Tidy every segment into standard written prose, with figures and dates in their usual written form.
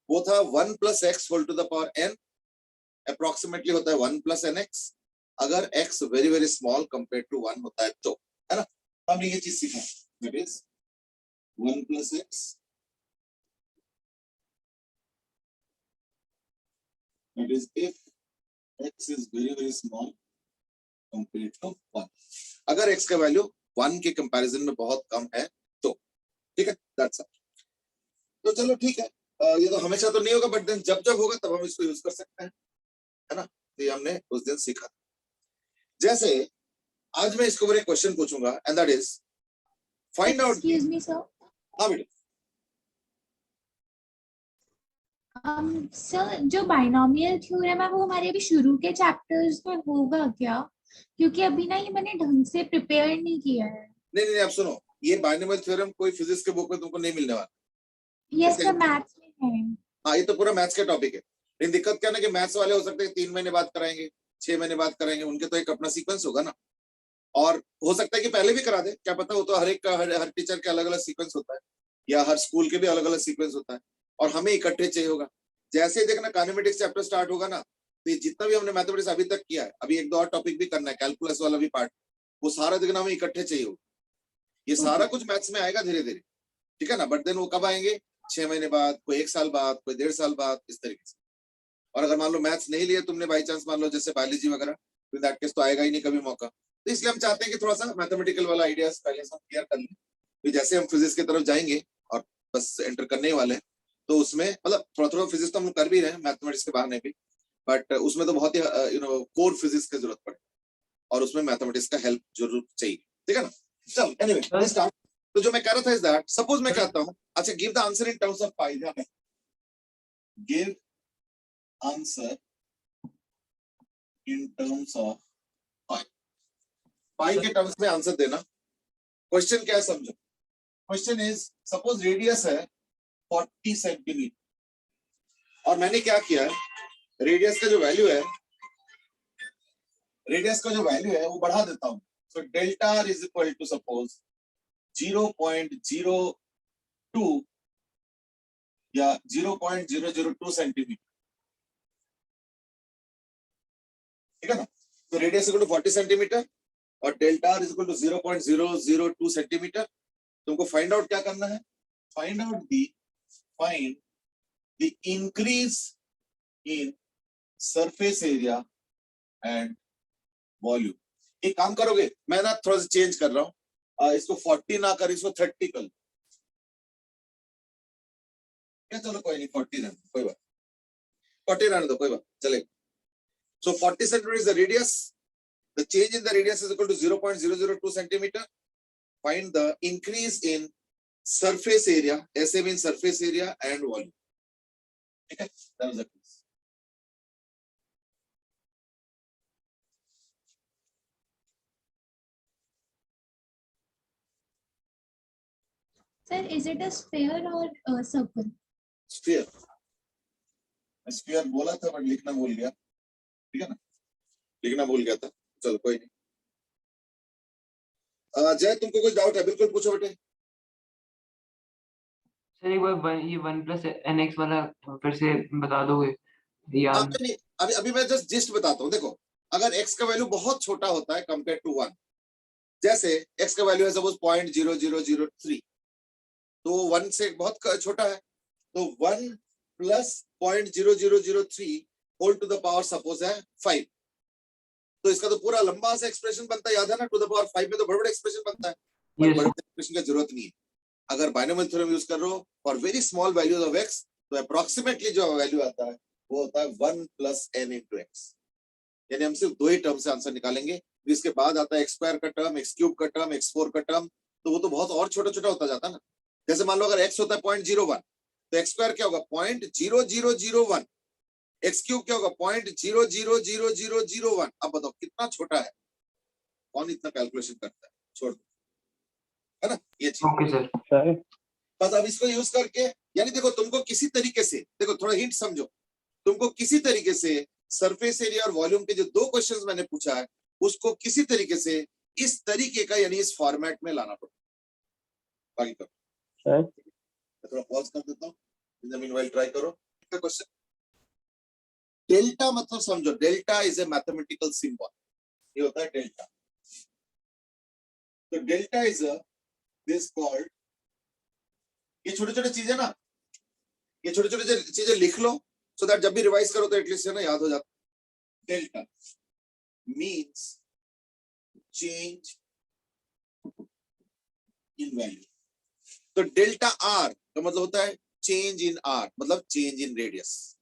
वो था 1 + x whole to the power n, approximately होता है 1 + nx, अगर x very very small compare to 1 होता है तो, है ना। हमने ये चीज सीखा, that is 1 + x, that is if x is very very small compared to 1, अगर x का वैल्यू 1 के कंपैरिजन में बहुत कम है तो, ठीक है, दैट्स इट। तो चलो ठीक है, ये तो हमेशा तो नहीं होगा, बट देन जब जब होगा तब हम इसको यूज कर सकते हैं, है ना। तो ये हमने उस दिन सीखा। जैसे आज मैं इसको एक क्वेश्चन पूछूंगा, and that is find out. Excuse me sir. हाँ बेटा। सर जो बाइनोमियल थ्योरम है वो हमारे अभी शुरू के चैप्टर्स में होगा क्या? क्योंकि अभी ना ये मैंने ढंग से प्रिपेयर नहीं किया है। नहीं, आप सुनो, ये बाइनोमियल थ्योरम कोई फिजिक्स के बुक में तुमको नहीं मिलने वाला। यस सर, मैथ्स में है। हाँ, ये तो पूरा मैथ्स का टॉपिक है। लेकिन दिक्कत क्या ना कि मैथ्स वाले हो सकते हैं 3 महीने बाद कराएंगे, 6 महीने बाद कराएंगे, उनके तो एक अपना सीक्वेंस होगा ना। और हो सकता है कि पहले भी करा दे, क्या पता। वो तो हर एक का हर टीचर के अलग अलग सीक्वेंस होता है, या हर स्कूल के भी अलग अलग सीक्वेंस होता है, और हमें इकट्ठे चाहिए होगा। जैसे ही देखना काइनेमेटिक्स चैप्टर स्टार्ट होगा ना, तो जितना भी हमने मैथमेटिक्स अभी तक किया है, अभी 1-2 और टॉपिक भी करना है, कैलकुलस वाला भी पार्ट, वो सारा देखना हमें इकट्ठे चाहिए होगा। ये सारा कुछ मैथ्स में आएगा धीरे धीरे, ठीक है ना। बट देन वो कब आएंगे? 6 महीने बाद, कोई 1 साल बाद, कोई 1.5 साल बाद, इस तरीके से। और अगर मान लो मैथ्स नहीं लिया तुमने बाई चांस, मान लो जैसे बायोलॉजी वगैरह, तो दैट केस तो आएगा ही नहीं कभी मौका। तो इसलिए हम चाहते हैं कि थोड़ा सा मैथमेटिकल वाला आइडियाज पहले से क्लियर कर लें, फिर जैसे हम फिजिक्स की तरफ जाएंगे और बस एंटर करने ही वाले हैं, तो उसमें मतलब थोड़ा थोड़ा फिजिक्स तो हम कर भी रहे हैं मैथमेटिक्स के बहाने भी, बट उसमें तो बहुत ही कोर फिजिक्स की जरूरत पड़े, और उसमें मैथमेटिक्स का हेल्प जरूर चाहिए, ठीक है ना। चल एनीवे स्टार्ट। तो जो मैं कह रहा था इज दैट, सपोज मैं कहता हूं, अच्छा give the answer in terms of pi, give answer in terms of pi. Pi के टर्म्स में आंसर देना। क्वेश्चन क्या है समझो। क्वेश्चन इज, सपोज रेडियस है 40 सेंटीमीटर, और मैंने क्या किया है, रेडियस का जो वैल्यू है, वो बढ़ा देता हूं। So delta r is equal to suppose 0.02 या 0.002 सेंटीमीटर, ठीक है ना। तो रेडियस इक्वल टू 40 सेंटीमीटर और delta r is equal to 0.002 centimetre. तुमको फाइंड आउट क्या करना है, find the increase in surface area and volume. एक काम करोगे, मैं ना थोड़ा सा चेंज कर रहा हूं, इसको 40 ना कर, इसको 30 कर। चलो कोई नहीं, 40 रहने दो, कोई बात, 40 रहने दो, कोई बात चलेगा। So 40 centimeter is the radius. The change in the radius is equal to 0.002 centimeter. Find the increase in surface area, SA means surface area and volume. Okay, that was the case. Sir, is it a sphere or a circle? Sphere. Sphere बोला था but लिखना भूल गया, ठीक है ना, लिखना भूल गया था। चलो कोई नहीं। जय तुमको कुछ डाउट है बिल्कुल पूछो बेटे। सर एक बार ये 1 + nx वाला फिर से बता दोगे याद? नहीं, अभी मैं जस्ट जिस्ट बताता हूँ। देखो, अगर x का वैल्यू बहुत छोटा होता है कंपेयर टू 1, जैसे x का वैल्यू है सपोज 0.0003, तो 1 से बहुत छोटा है, तो 1 + 0.0003 whole to the power suppose है 5, तो इसका तो पूरा लंबा सा एक्सप्रेशन बनता है, याद है ना, टू द पावर 5 में तो बड़ा एक्सप्रेशन बनता है, पर बड़े एक्सप्रेशन की जरूरत नहीं है। अगर बाइनोमियल थ्योरम यूज कर रहे हो for very small values of x, तो अप्रोक्सीमेटली जो वैल्यू आता है वो होता है 1 + n × x, यानी हम सिर्फ 2 ही टर्म से आंसर निकालेंगे। इसके बाद आता है x² का टर्म, x³ का टर्म, x4 का टर्म, तो वो तो बहुत और छोटा छोटा होता जाता है ना। जैसे मान लो अगर x होता है 0.01, तो x² क्या होगा 0.0001, x³ क्या होगा 0.00001। अब बताओ कितना छोटा है, कौन इतना कैलकुलेशन करता है, छोड़ दो, है ना ये चीज। Okay sir. बस अब इसको यूज करके, यानी देखो तुमको किसी तरीके से, देखो थोड़ा हिंट समझो, तुमको किसी तरीके से सरफेस एरिया और वॉल्यूम के जो 2 क्वेश्चंस मैंने पूछा है, उसको किसी तरीके से इस तरीके का, यानी इस फॉर्मेट में लाना पड़ेगा। बाकी करो, सर मैं थोड़ा पॉज कर देता हूँ, इन द मीनवाइल ट्राई करो क्वेश्चन। डेल्टा मतलब समझो, delta is a mathematical symbol, ये होता है डेल्टा। तो डेल्टा इज दिस कॉल्ड, ये छोटे छोटे चीजें ना, ये छोटे छोटे चीजें लिख लो सो दैट जब भी रिवाइज करो तो एटलीस्ट है ना याद हो जाता। Delta means change in value. तो डेल्टा आर का मतलब होता है चेंज इन आर, मतलब चेंज इन रेडियस।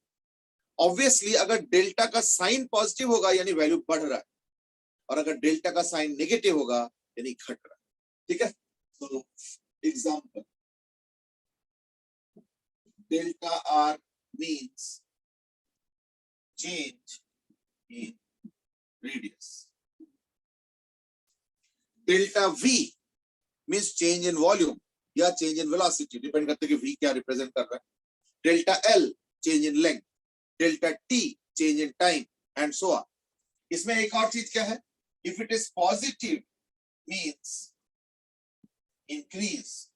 ऑब्वियसली अगर डेल्टा का साइन पॉजिटिव होगा यानी वैल्यू बढ़ रहा है, और अगर डेल्टा का साइन नेगेटिव होगा यानी घट रहा है। ठीक है, तो example, delta R means change in radius. Delta we means change in volume या चेंज इन वेलोसिटी, डिपेंड करते कि वी क्या रिप्रेजेंट कर रहा है। Delta L change in length, delta T change in time and so on. इसमें एक और चीज क्या है, if it is positive means increase,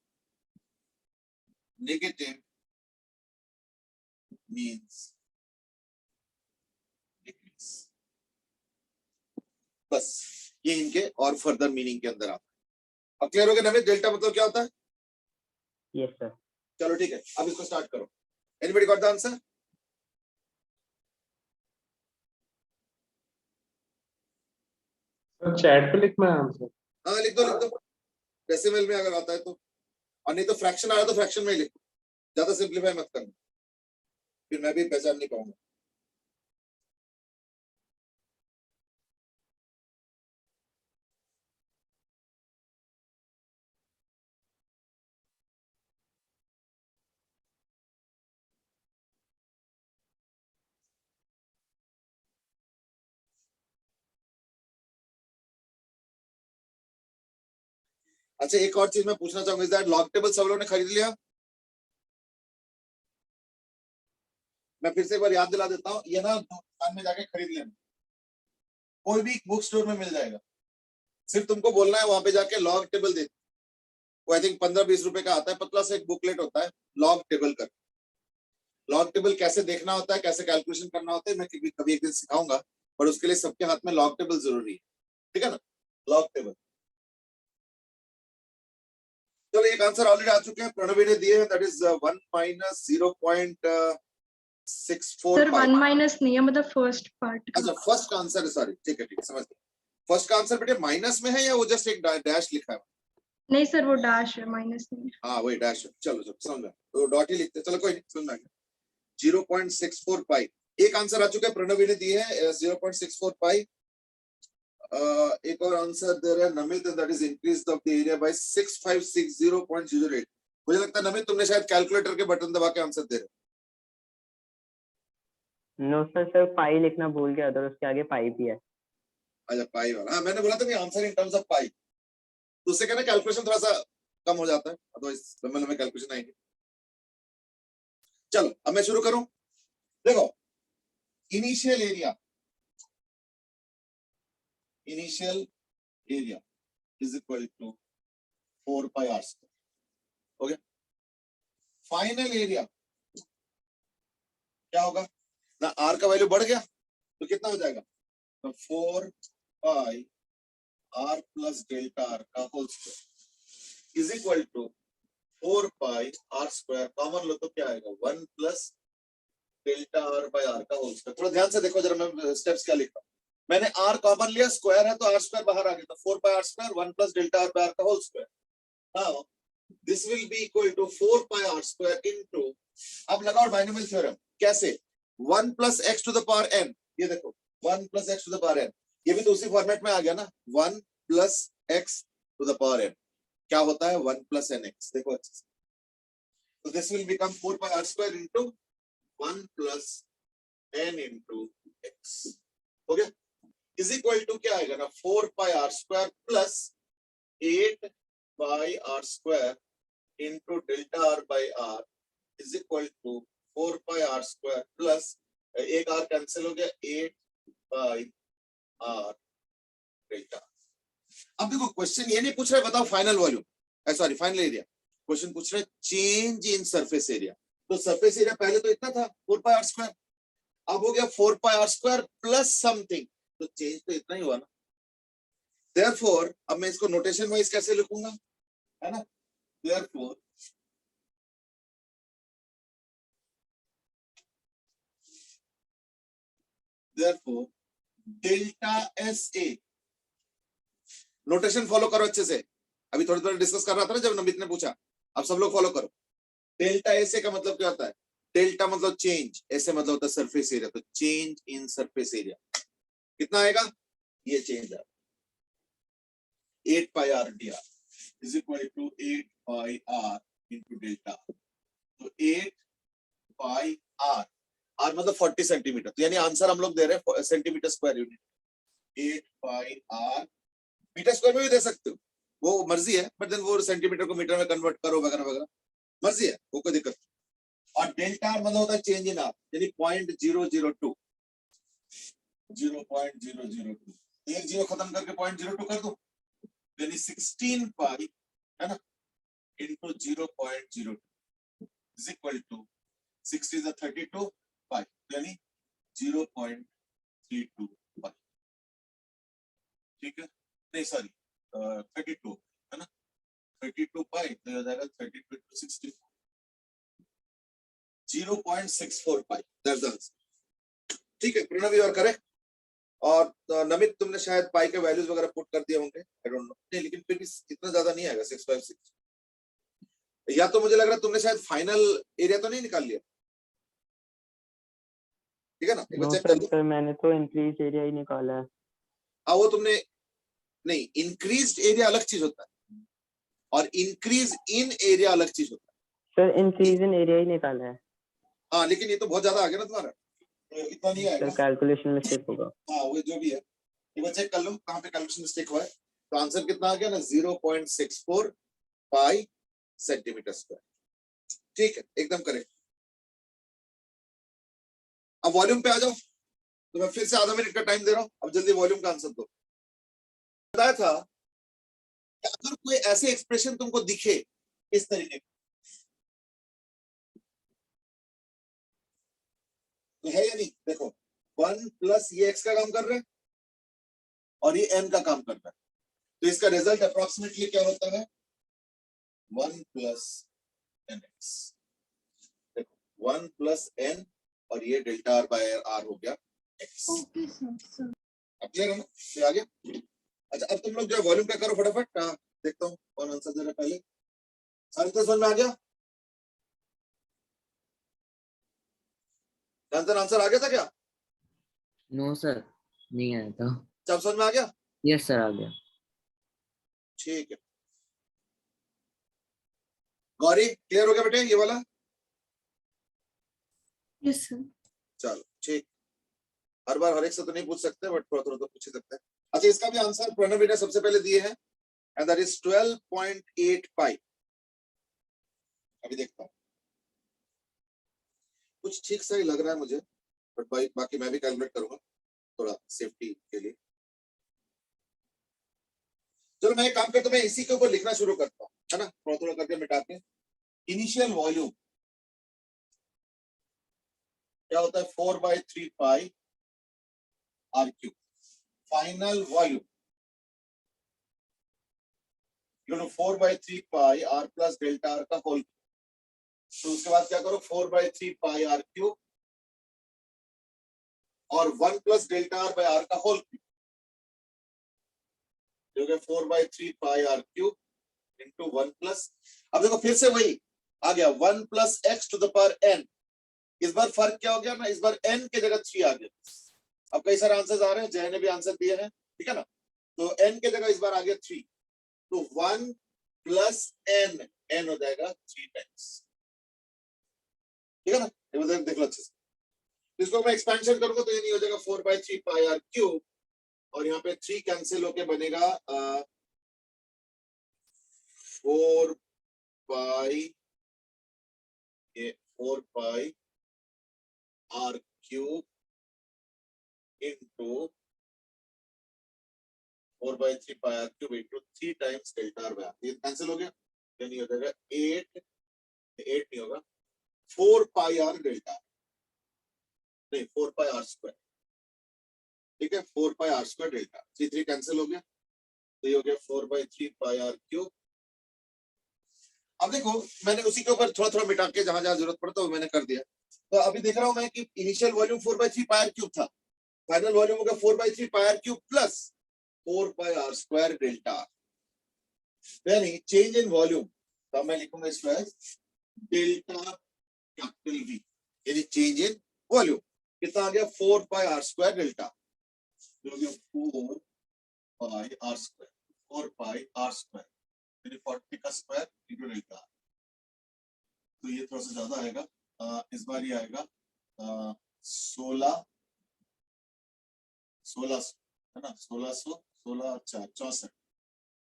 negative means decrease. बस ये इनके और फर्दर मीनिंग के अंदर आता है। अब क्लियर हो गया नवीन, डेल्टा मतलब क्या होता है? Yes sir. चलो ठीक है, अब इसको स्टार्ट करो। Anybody got the answer? Chat पे लिखना है आंसर? हाँ लिख दो, लिख दो, डेसिमल में अगर आता है तो, और नहीं तो फ्रैक्शन आ रहा तो फ्रैक्शन में ही लिखो, ज्यादा सिंपलीफाई मत करना, फिर मैं भी पहचान नहीं पाऊंगा। अच्छा एक और चीज मैं पूछना चाहूंगा, इज दैट लॉग टेबल सब लोगों ने खरीद लिया? मैं फिर से एक बार याद दिला देता हूँ, ये ना दुकान में जाके खरीद लेना, कोई भी बुक स्टोर में मिल जाएगा। सिर्फ तुमको बोलना है वहां पे जाके लॉग टेबल दे, वो आई थिंक 15-20 रुपए का आता है, पतला सा एक बुकलेट होता है लॉग टेबल का। लॉग टेबल कैसे देखना होता है, कैसे कैलकुलेशन करना होता है, मैं कभी एक दिन सिखाऊंगा, पर उसके लिए सबके हाथ में लॉग टेबल जरूरी है। ठीक है ना, लॉग टेबल। चलो एक आंसर ऑलरेडी आ चुके हैं, प्रणवी ने दिए हैं, that is 1 minus 0.64। Sir 1 minus नहीं है, मतलब फर्स्ट पार्ट का। अच्छा फर्स्ट का आंसर है, सॉरी, ठीक है समझ गया। फर्स्ट का आंसर बेटे माइनस में है या वो जस्ट एक डैश लिखा है? नहीं सर, वो डैश है, माइनस नहीं है। हाँ वही डैश है, चलो चलो समझ गया, तो डॉट ही लिखते, चलो कोई नहीं, समझ गया। 0.64 पाई, एक आंसर आ चुका है, प्रणवी ने दिए है 0.64 पाई। एक और आंसर दे रहा है Namit, that is increase the area bye 6560.08। मुझे लगता है नमित तुमने शायद कैलकुलेटर के बटन दबा के आंसर दे रहे हो। नो सर, सर पाई लिखना भूल गया था, उसके आगे पाई भी है। अच्छा पाई वाला, हाँ मैंने बोला था कि आंसर इन टर्म्स ऑफ पाई, तो उससे कहना कैलकुलेशन थोड़ा सा कम हो जाता है, अदरवाइज लंबे लंबे कैलकुलेशन आएंगे। चलो अब मैं शुरू करूं, देखो initial area is equal to 4 pi are square. Okay, final area क्या होगा ना, आर का वैल्यू बढ़ गया तो कितना हो जाएगा, तो 4 pi R plus delta R का whole square is equal to 4 pi are square, common लो तो क्या आएगा 1 plus delta are by are का होल स्क्वायर। थोड़ा ध्यान से देखो जरा, मैं स्टेप्स क्या लिख रहा हूं। मैंने आर कॉमन लिया, स्क्वायर है तो आर स्क्वायर बाहर आ गया, तो 4 pi are square 1 plus delta are by are का whole square. Now this will be equal to 4 pi are square into, अब लगाओ बाइनोमियल थ्योरम, कैसे 1 plus x to the power N, ये देखो 1 plus x to the power N, ये भी तो उसी फॉर्मेट में आ गया ना, 1 plus x to the power n क्या होता है 1 प्लस एन एक्स, देखो अच्छे से, तो this will become 4 pi are square into 1 plus n into X, हो गया, इज इक्वल टू क्या आएगा ना 4 pi are square plus 8 pi are square into delta R by R is equal to 4 pi are square plus एक R cancel हो गया 8 pi R delta. अब देखो क्वेश्चन ये नहीं पूछ रहा है बताओ final volume, sorry final area, question पूछ रहे हैं चेंज इन सरफेस एरिया। तो सरफेस एरिया पहले तो इतना था 4 पाई आर स्क्वायर, अब हो गया 4 pi are square plus something, तो चेंज तो इतना ही हुआ ना। देयरफॉर अब मैं इसको नोटेशन वाइज कैसे लिखूंगा, है ना। Therefore delta S A, notation follow करो अच्छे से, अभी थोड़ी थोड़ी डिस्कस कर रहा था ना जब नमित ने पूछा, अब सब लोग फॉलो करो। डेल्टा एस ए का मतलब क्या होता है, डेल्टा मतलब चेंज, ऐसे मतलब होता है सरफेस एरिया, तो चेंज इन सरफेस एरिया कितना आएगा, ये चेंज है 8 pi R D R is equal to 8 pi R into delta, तो 8 पाई आर, आर मतलब 40 सेंटीमीटर, तो यानी आंसर हम लोग दे रहे हैं centimetre square unit. 8 pi r, metre square में भी दे सकते हो, वो मर्जी है, बट देन वो सेंटीमीटर को मीटर में कन्वर्ट करो वगैरह वगैरह, मर्जी है, वो कोई दिक्कत। और डेल्टा आर मतलब होता है चेंज इन आर, यानी 0.002, 0.002, एक जीरो खत्म करके 0.02 कर दो, यानी 16 पाई, है ना, into 0.02 is equal to 60 is a 32 पाई, यानी 0.32 पाई, ठीक है, नहीं सॉरी 32, है ना, 32 पाई तो हो जाएगा 32 into 60, 0.64 pi, that's the answer. ठीक है प्रणव, यू आर करेक्ट। और नमित तुमने शायद पाई के वैल्यूज वगैरह पुट कर दिए होंगे, आई डोंट नो, नहीं लेकिन फिर भी इतना ज्यादा नहीं आएगा 656, या तो मुझे लग रहा है तुमने शायद फाइनल एरिया तो नहीं निकाल लिया, ठीक है ना, एक बार नो चेक कर लो। सर, मैंने तो इंक्रीज एरिया ही निकाला है। हाँ वो तुमने, नहीं इंक्रीज्ड एरिया अलग चीज होता है और इंक्रीज इन एरिया अलग चीज होता है। सर इंक्रीज इन एरिया ही निकाला है। हाँ लेकिन ये तो बहुत ज्यादा आ गया ना तुम्हारा, तो इतना नहीं सर आएगा। कैलकुलेशन मिस्टेक होगा। हाँ वो जो भी है, एक बार चेक कर लो कहाँ पे कैलकुलेशन मिस्टेक हुआ है। तो आंसर कितना आ गया ना, 0.64 पाई सेंटीमीटर स्क्वायर, ठीक है एकदम करेक्ट। अब वॉल्यूम पे आ जाओ, तो मैं फिर से आधा मिनट का टाइम दे रहा हूँ, अब जल्दी वॉल्यूम का आंसर दो। बताया था कि अगर कोई ऐसे एक्सप्रेशन तुमको दिखे इस तरीके का, तो है या नहीं, देखो 1 प्लस ये x का काम कर रहा है और ये n का काम कर रहा है, तो इसका रिजल्ट अप्रोक्सीमेटली क्या होता है, 1 प्लस nx, देखो 1 प्लस n और ये डेल्टा r बाय r हो गया x। Okay sir. अब क्लियर है ना, ये आ गया। अच्छा अब तुम लोग जो वॉल्यूम पे करो फटाफट, देखता हूँ कौन आंसर दे रहा है पहले। सारे तो समझ में आ गया, आंसर आ गया था क्या, नो सर, नहीं आया था। सब समझ में आ गया, यस सर, आ गया। ठीक है। गौरी क्लियर हो गया बेटे ये वाला, यस सर। चलो ठीक, हर बार हर एक से तो नहीं पूछ सकते बट थोड़ा थोड़ा तो पूछ ही सकते हैं। अच्छा इसका भी आंसर प्रणव ने सबसे पहले दिए हैं, एंड दैट इज 12.8 पाई। अभी देखता हूँ, कुछ ठीक सही लग रहा है मुझे, बट भाई बाकी मैं भी कैलकुलेट करूंगा थोड़ा सेफ्टी के लिए। चलो मैं एक काम करता हूँ, मैं इसी के ऊपर लिखना शुरू करता हूँ, है ना, थोड़ा थोड़ा करके मिटा के। इनिशियल वॉल्यूम क्या होता है, 4/3 pi are cube. Final volume 4/3 pi R plus delta R का होल, तो उसके बाद क्या करो 4/3 पाई आर क्यूब और 1 plus delta are by are का होल क्यूब, जो कि 4/3 pi are cube into 1 plus, अब देखो फिर से वही आ गया 1 plus x to the power n। इस बार फर्क क्या हो गया ना, इस बार n के जगह 3 आ गया। अब कई सारे आंसर्स आ रहे हैं, जय ने भी आंसर दिए हैं, ठीक है ना, तो n के जगह इस बार आ गया 3, तो 1 प्लस n हो जाएगा 3 टाइम्स, ठीक है ना, ये देख लो अच्छे से। इसको मैं एक्सपेंशन करूंगा तो ये नहीं हो जाएगा 4/3 पाई आर क्यूब, और यहाँ पे 3 कैंसिल होके बनेगा 4 पाई, ये 4 pi are cube into 4/3 pi are cube into 3 times delta are by R, ये कैंसिल हो गया। यानी हो जाएगा 8 नहीं होगा 4 पाई आर डेल्टा, नहीं 4 पाई आर स्क्वायर, ठीक है 4 pi are square delta, 3 cancel हो गया तो ये हो गया 4/3 पाई आर क्यूब। अब देखो मैंने उसी के ऊपर थोड़ा थोड़ा मिटा के जहां जहां जरूरत पड़ता है वो मैंने कर दिया। तो अभी देख रहा हूं मैं कि initial volume 4/3 pi are cube था, फाइनल वॉल्यूम हो गया 4/3 pi are cube plus 4 pi are square delta, यानी चेंज इन वॉल्यूम। तो मैं लिखूंगा इसको एज डेल्टा कैपिटल वी, यानी चेंज इन वॉल्यूम कितना आ गया 4 पाई आर स्क्वायर डेल्टा, जो गया 4 pi are square, 4 pi are square यानी 40 का स्क्वायर इंटू डेल्टा। तो ये थोड़ा सा ज्यादा आएगा, इस बार ये आएगा 16 है ना, 1600 4 64,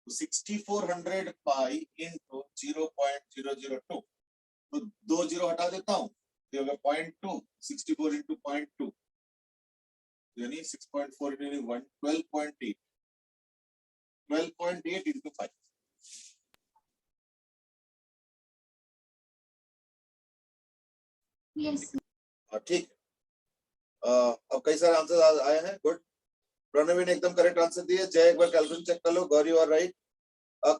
तो 6400 पाई इंटू 0.002, तो 2 जीरो हटा देता हूँ, ये होगा 0.2, 64 इंटू 0.2 यानी 6.4 यानी 12.8, 12.8 इंटू 5। यस ठीक, अब कई सारे आंसर आए हैं, गुड। प्रणवी ने एकदम करेक्ट आंसर दिया। जय एक बार कैलकुलेशन चेक कर लो। गौरी और राइट।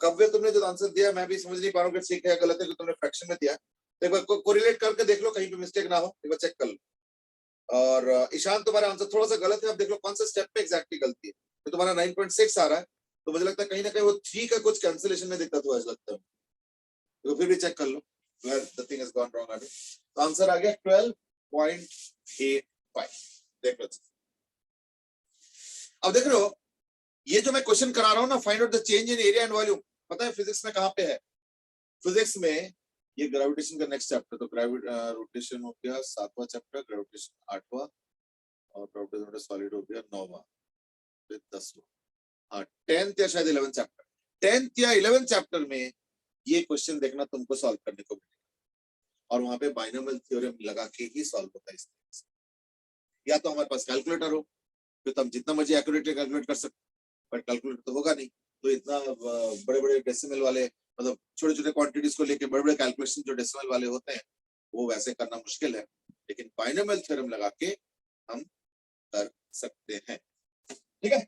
कव्य तुमने जो आंसर दिया मैं भी समझ नहीं पा रहा हूँ कि ठीक है गलत है, कि तुमने फ्रैक्शन में दिया। तो एक बार कोरिलेट करके देख लो कहीं पे मिस्टेक ना हो, एक बार चेक कर लो। और ईशान तुम्हारा आंसर थोड़ा सा गलत है, अब देख लो कौन सा स्टेप पे एग्जैक्टली गलती है। तो तुम्हारा 9.6 आ रहा है, तो मुझे लगता है कहीं ना कहीं वो 3 का कुछ कैंसिलेशन में दिक्कत हुआ है लगता है, तो फिर भी चेक कर लो where the thing has gone wrong। तो आंसर आ गया 12.85। देख लो, अब देख रहे हो ये जो मैं क्वेश्चन करा रहा हूँ ना, find out the change in area and volume, पता है फिजिक्स में कहाँ पे है? फिजिक्स में ये ग्रेविटेशन का नेक्स्ट चैप्टर, तो ग्रेविटेशन हो गया 7वां चैप्टर, ग्रेविटेशन 8वां, और ग्रेविटेशन सॉलिड हो गया 9वां, फिर 10वां, हाँ 10th या शायद 11th चैप्टर। 10th या 11th चैप्टर में ये क्वेश्चन देखना तुमको सॉल्व करने को मिलेगा, और वहां पे बाइनोमियल थ्योरम लगा के ही सॉल्व होता है इस तरह से। या तो हमारे पास कैलकुलेटर हो, फिर तो हम जितना मर्जी एक्यूरेटली कैलकुलेट कर सकते, बट कैलकुलेटर तो होगा नहीं, तो इतना बड़े बड़े डेसिमल वाले, मतलब छोटे छोटे क्वांटिटीज को लेके बड़े बड़े कैलकुलेशन जो डेसिमल वाले होते हैं वो वैसे करना मुश्किल है, लेकिन बाइनोमियल थ्योरम लगा के हम कर सकते हैं। ठीक है,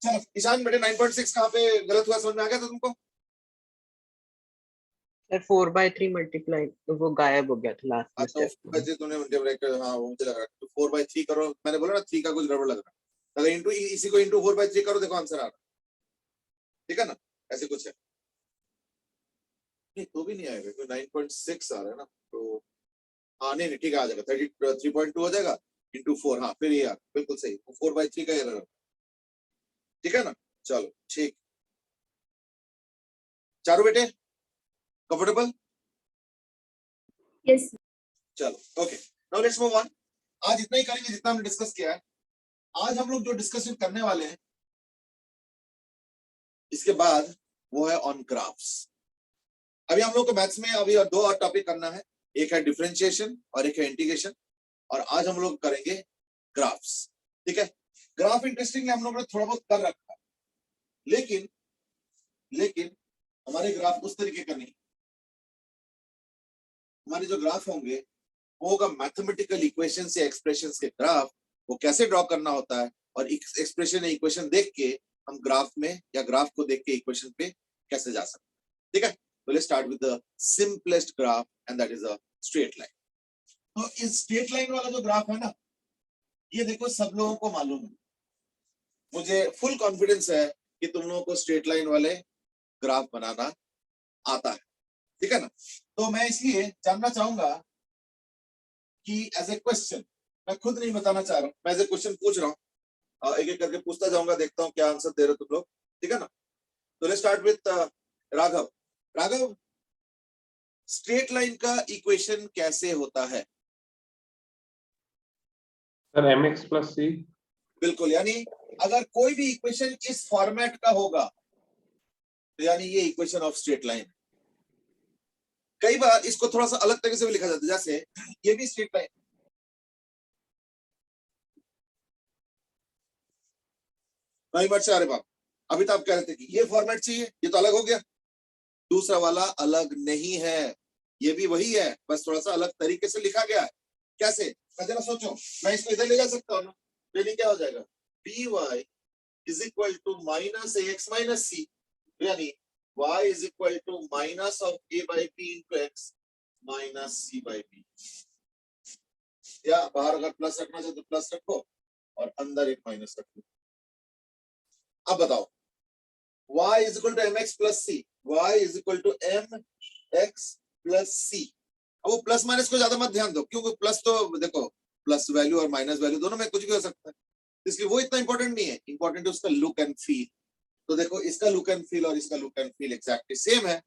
चलो ईशान बेटे 9.6 कहाँ पे गलत हुआ समझ में आ गया था तुमको? सर 4/3 मल्टीप्लाई तो वो गायब हो गया था लास्ट में तो स्टेप। तूने हाँ वो मुझे लग रहा है, तो 4/3 करो, मैंने बोला ना 3 का कुछ गड़बड़ लग रहा है, अगर इंटू इसी को इंटू 4/3 करो, देखो आंसर आ रहा है, ठीक है ना, ऐसे कुछ है। नहीं तो भी नहीं आएगा, क्योंकि 9.6 आ रहा है ना, तो हाँ नहीं ठीक है, आ जाएगा 3.2 हो जाएगा इंटू 4, हाँ फिर ये बिल्कुल सही, 4/3 का एरर, ठीक है ना। चलो ठीक, चारों बेटे कंफर्टेबल? यस चलो okay, now let's move on. आज इतना ही करेंगे जितना हमने डिस्कस किया है। आज हम लोग जो डिस्कशन करने वाले हैं इसके बाद वो है ऑन ग्राफ्स। अभी हम लोग को मैथ्स में अभी और 2 और टॉपिक करना है, एक है डिफरेंशिएशन और एक है इंटीग्रेशन, और आज हम लोग करेंगे ग्राफ्स। ठीक है, ग्राफ इंटरेस्टिंग हम लोगों ने थोड़ा बहुत कर रखा है, लेकिन हमारे ग्राफ उस तरीके का नहीं। हमारे जो ग्राफ होंगे वो होगा मैथमेटिकल इक्वेशन से एक्सप्रेशन के ग्राफ, वो कैसे ड्रॉ करना होता है, और एक्सप्रेशन या इक्वेशन देख के हम ग्राफ में या ग्राफ को देख के इक्वेशन पे कैसे जा सकते हैं। ठीक है, तो let's start with the simplest graph and that is a straight line. तो इस स्ट्रेट लाइन वाला जो ग्राफ है ना, ये देखो सब लोगों को मालूम है, मुझे फुल कॉन्फिडेंस है कि तुम लोगों को स्ट्रेट लाइन वाले ग्राफ बनाना आता है। ठीक है ना, तो मैं इसलिए जानना चाहूंगा कि एज ए क्वेश्चन, मैं खुद नहीं बताना चाह रहा हूं, मैं एज ए क्वेश्चन पूछ रहा हूं, एक एक करके पूछता जाऊंगा, देखता हूं क्या आंसर दे रहे हो तुम लोग। ठीक है ना, तो let's start with Raghav. Raghav, straight line का इक्वेशन कैसे होता है? Sir mx + c। बिल्कुल, यानी अगर कोई भी इक्वेशन इस फॉर्मेट का होगा तो यानी ये इक्वेशन ऑफ स्ट्रेट लाइन। कई बार इसको थोड़ा सा अलग तरीके से भी लिखा जाता है, जैसे ये भी स्ट्रेट लाइन, नहीं बट से, अरे बाप, अभी तो आप कह रहे थे कि ये फॉर्मेट चाहिए, ये तो अलग हो गया। दूसरा वाला अलग नहीं है, ये भी वही है, बस थोड़ा सा अलग तरीके से लिखा गया है। कैसे, मैं जरा सोचो, मैं इसको इधर ले जा सकता हूँ ना, तो ये क्या हो जाएगा, by is equal to minus ax minus c, यानी y is equal to minus of a by b into x minus c by b। या बाहर अगर प्लस रखना चाहे तो प्लस रखो और अंदर एक माइनस रखो। अब बताओ, y is equal to mx plus c, y is equal to mx plus c। अब वो प्लस माइनस को ज्यादा मत ध्यान दो, क्योंकि प्लस तो देखो प्लस वैल्यू और माइनस वैल्यू दोनों में कुछ भी हो सकता है, इसलिए वो इतना इंपॉर्टेंट नहीं है, इंपॉर्टेंट है उसका लुक एंड फील। तो देखो इसका लुक एंड फील और इसका look and feel exactly same है,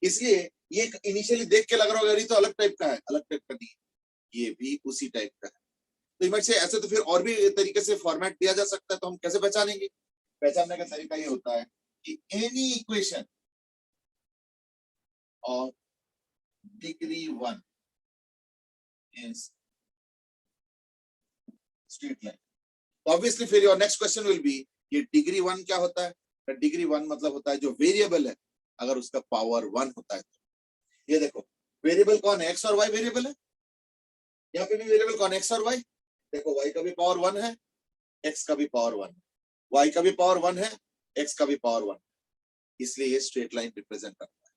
इसलिए ये इनिशियली देख के लग रहा होगा ये तो अलग टाइप का है, अलग टाइप का नहीं, ये भी उसी टाइप का है। तो इमेज से ऐसे तो फिर और भी तरीके से फॉर्मेट दिया जा सकता है, तो हम कैसे पहचानेंगे? पहचानने का तरीका ये होता है कि any equation of degree 1 is straight line. Obviously फिर your next question will be ये डिग्री 1 क्या होता है? डिग्री 1 मतलब होता है जो वेरिएबल है अगर उसका पावर 1 होता है तो। ये देखो वेरिएबल कौन है, एक्स और वाई वेरिएबल है, यहाँ पे भी वेरिएबल कौन है, एक्स और वाई। देखो वाई का भी पावर 1 है, एक्स का भी पावर 1 है, वाई का भी पावर 1 है, एक्स का भी पावर 1 है, इसलिए ये स्ट्रेट लाइन रिप्रेजेंट करता है,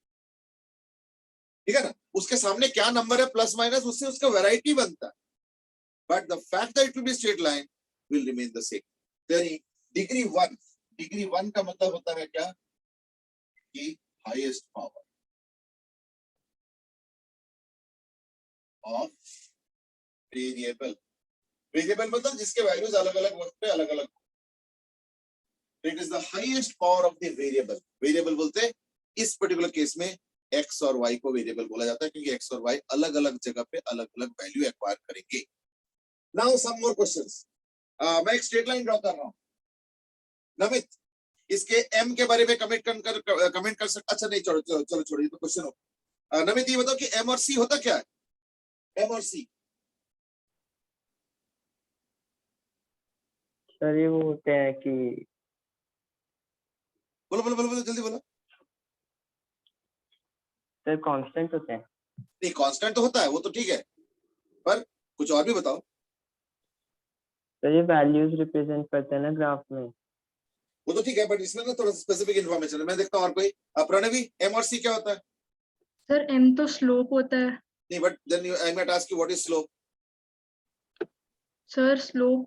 ठीक है ना। उसके सामने क्या नंबर है प्लस माइनस, उससे उसका वैरायटी बनता है, but the fact that it will be straight line will remain the same. यानी डिग्री 1 का मतलब होता है क्या कि highest power of variable. Variable मतलब जिसके वैल्यूज अलग अलग वक्त पे अलग अलग, it is the highest power of the variable. Variable बोलते इस पर्टिकुलर केस में एक्स और वाई को वेरिएबल बोला जाता है, क्योंकि एक्स और वाई अलग अलग जगह पे अलग अलग वैल्यू एक्वायर करेंगे। Now some more questions. मैं एक स्ट्रेट लाइन ड्रॉ कर रहा हूं, नमित इसके एम के बारे में कमेंट कर सकते, अच्छा नहीं चलो छोड़िए तो क्वेश्चन हो। नमित ये बताओ कि एम और सी होता क्या है, एम और सी? सर ये वो होते हैं कि बोलो बोलो बोलो बोलो जल्दी बोलो। सर कांस्टेंट होते हैं। नहीं कांस्टेंट तो होता है, वो तो ठीक है, पर कुछ और भी बताओ। सर ये वैल्यूज रिप्रेजेंट करते हैं ना ग्राफ में। वो तो ठीक है, बट इसमें ना थोड़ा स्पेसिफिक इन्फॉर्मेशन है। मैं देखता हूँ और कोई। प्रणवी एम और सी क्या होता है? सर m तो स्लोप होता है। नहीं but then I might ask you what is slope. Sir slope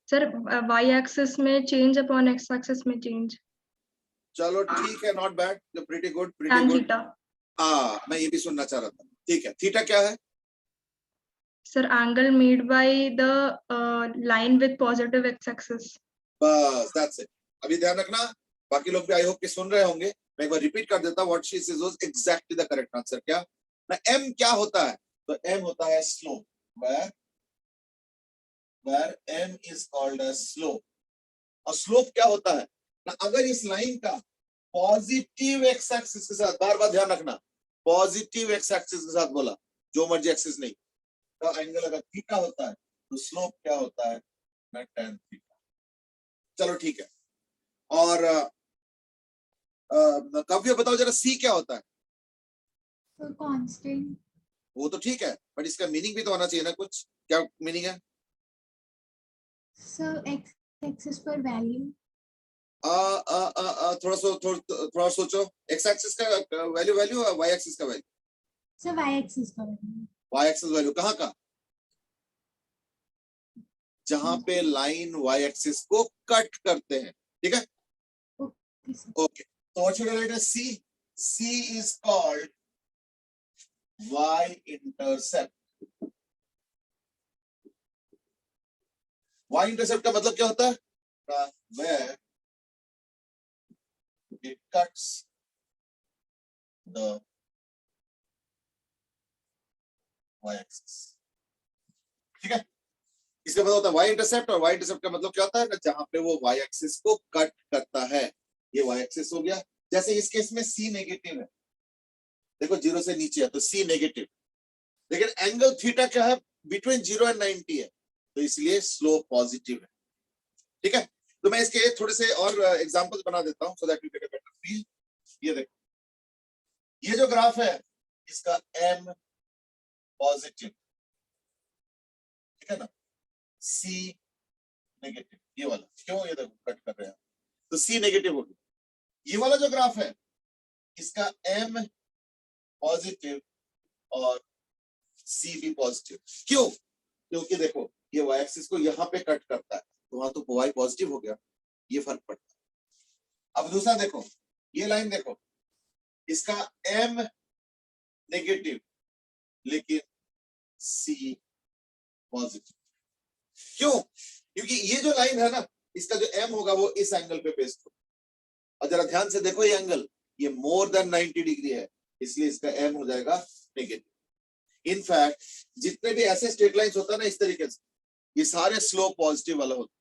sir y axis में चेंज अपॉन x एक्सिस में चेंज। चलो ठीक है, not bad, pretty good pretty tan good. Theta. मैं ये भी सुनना चाह रहा था। ठीक है, थीटा क्या है? Sir angle made by the line with positive x axis. बस दैट्स इट। अभी ध्यान रखना, बाकी लोग भी आई होप कि सुन रहे होंगे। मैं एक बार रिपीट कर देता हूं, what she says was exactly the correct answer. क्या ना एम क्या होता है? तो एम होता है slope, where m is called as slope। और स्लोप क्या होता है ना, अगर इस लाइन का पॉजिटिव एक्स एक्सिस के साथ, बार बार ध्यान रखना, पॉजिटिव एक्स एक्सिस के साथ बोला, जो मर्जी एक्सिस नहीं, तो एंगल अगर थीटा होता है तो स्लोप क्या होता है ना, tan थीटा। चलो ठीक है, और काव्य बताओ जरा सी क्या होता है? So constant. वो तो ठीक है, बट इसका मीनिंग भी तो होना चाहिए ना कुछ, क्या मीनिंग है? So x axis पर value. थोड़ा सोचो, एक्स एक्सिस का वैल्यू और वाई एक्सिस का वैल्यू। So y axis का value. वाई एक्सिस वैल्यू कहाँ का? जहां पे लाइन वाई एक्सिस को कट करते हैं, ठीक है। Okay, sir. ओके, तो what should I write? C, C is called y intercept. Y intercept का मतलब क्या होता है? where it cuts the y axis, ठीक है। इसका मतलब होता है वाई इंटरसेप्ट, और वाई इंटरसेप्ट का मतलब क्या होता है ना, जहां पे वो वाई एक्सिस को कट करता है। ये वाई एक्सिस हो गया। जैसे इस केस में सी नेगेटिव है, देखो 0 से नीचे है तो सी नेगेटिव, लेकिन एंगल थीटा क्या है? बिटवीन 0 एंड 90 है, तो इसलिए स्लोप पॉजिटिव है, ठीक है। तो मैं इसके थोड़े से और एग्जांपल्स बना देता हूं so that you get a better feel. ये देखो, ये जो ग्राफ है इसका m पॉजिटिव, ठीक है ना, c नेगेटिव, ये वाला क्यों, ये देखो कट कर रहे हैं तो c नेगेटिव हो गया। ये वाला जो ग्राफ है इसका m पॉजिटिव और c भी पॉजिटिव, क्यों, क्योंकि देखो ये y एक्सिस को यहाँ पे कट करता है तो वहां तो y पॉजिटिव हो गया, ये फर्क पड़ता है। अब दूसरा देखो, ये लाइन देखो, इसका m नेगेटिव लेकिन c पॉजिटिव, क्यों, क्योंकि ये जो लाइन है ना इसका जो m होगा वो इस एंगल पे पेस्ट होगा, और जरा ध्यान से देखो ये एंगल ये मोर देन 90 डिग्री है, इसलिए इसका m हो जाएगा नेगेटिव। इनफैक्ट जितने भी ऐसे स्ट्रेट लाइंस होता है ना इस तरीके से, ये सारे स्लोप पॉजिटिव वाला होता है,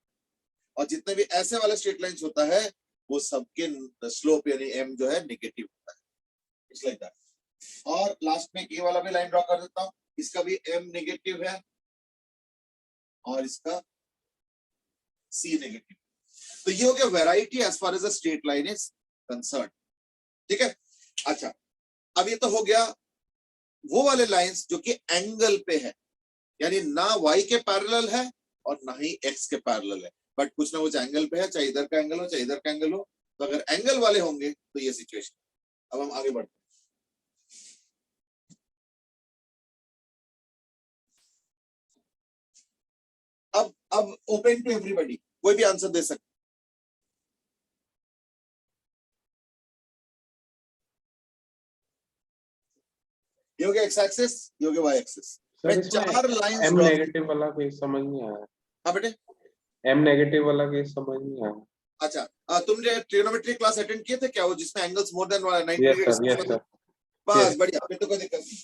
और जितने भी ऐसे वाला स्ट्रेट लाइंस होता है वो सबके स्लोप यानी m जो है नेगेटिव होता है, इट्स लाइक दैट। और लास्ट में ये वाला भी लाइन ड्रॉ कर देता हूं, इसका भी m नेगेटिव है और इसका c नेगेटिव। तो ये हो गया variety as far as a straight line is concern, ठीक है। अच्छा, अब ये तो हो गया वो वाले लाइंस जो कि एंगल पे है, यानी ना y के पैरेलल है और ना ही x के पैरेलल है, बट कुछ ना कुछ एंगल पे है, चाहे इधर का एंगल हो चाहे इधर का एंगल हो। तो अगर एंगल वाले होंगे तो ये सिचुएशन। अब हम आगे बढ़ते हैं। अब ओपन टू एवरीबॉडी, कोई भी आंसर दे सकता। ये हो गया x एक्सिस, ये हो गया y एक्सिस। सर मैं इसमें चार लाइंस m ड्रॉ। नेगेटिव वाला केस समझ नहीं आया। हाँ बेटे, m नेगेटिव वाला केस समझ नहीं आया। अच्छा तुमने ट्रिग्नोमेट्री क्लास अटेंड किए थे क्या, वो जिसमें angles more than 90 yes sir, yes sir. बस yes. बढ़िया, फिर तो कोई दिक्कत नहीं।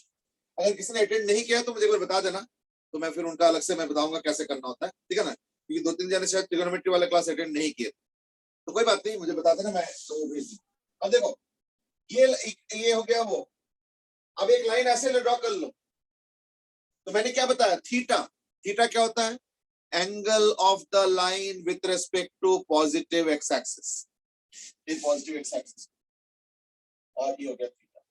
अगर किसी ने अटेंड नहीं किया तो मुझे एक बार बता देना, तो मैं फिर उनका अलग से मैं बताऊंगा कैसे करना होता है, ठीक है ना, क्योंकि 2-3 जने शायद ट्रिग्नोमेट्री वाला क्लास अटेंड नहीं किए, तो कोई बात नहीं, मुझे बता देना, मैं तो वो भेज दूं। अब देखो ये हो गया वो। अब एक लाइन ऐसे ड्रॉ कर लो, तो मैंने क्या बताया, थीटा। थीटा क्या होता है, angle of the line with respect to positive x axis, in positive x axis, और ये हो गया थीटा।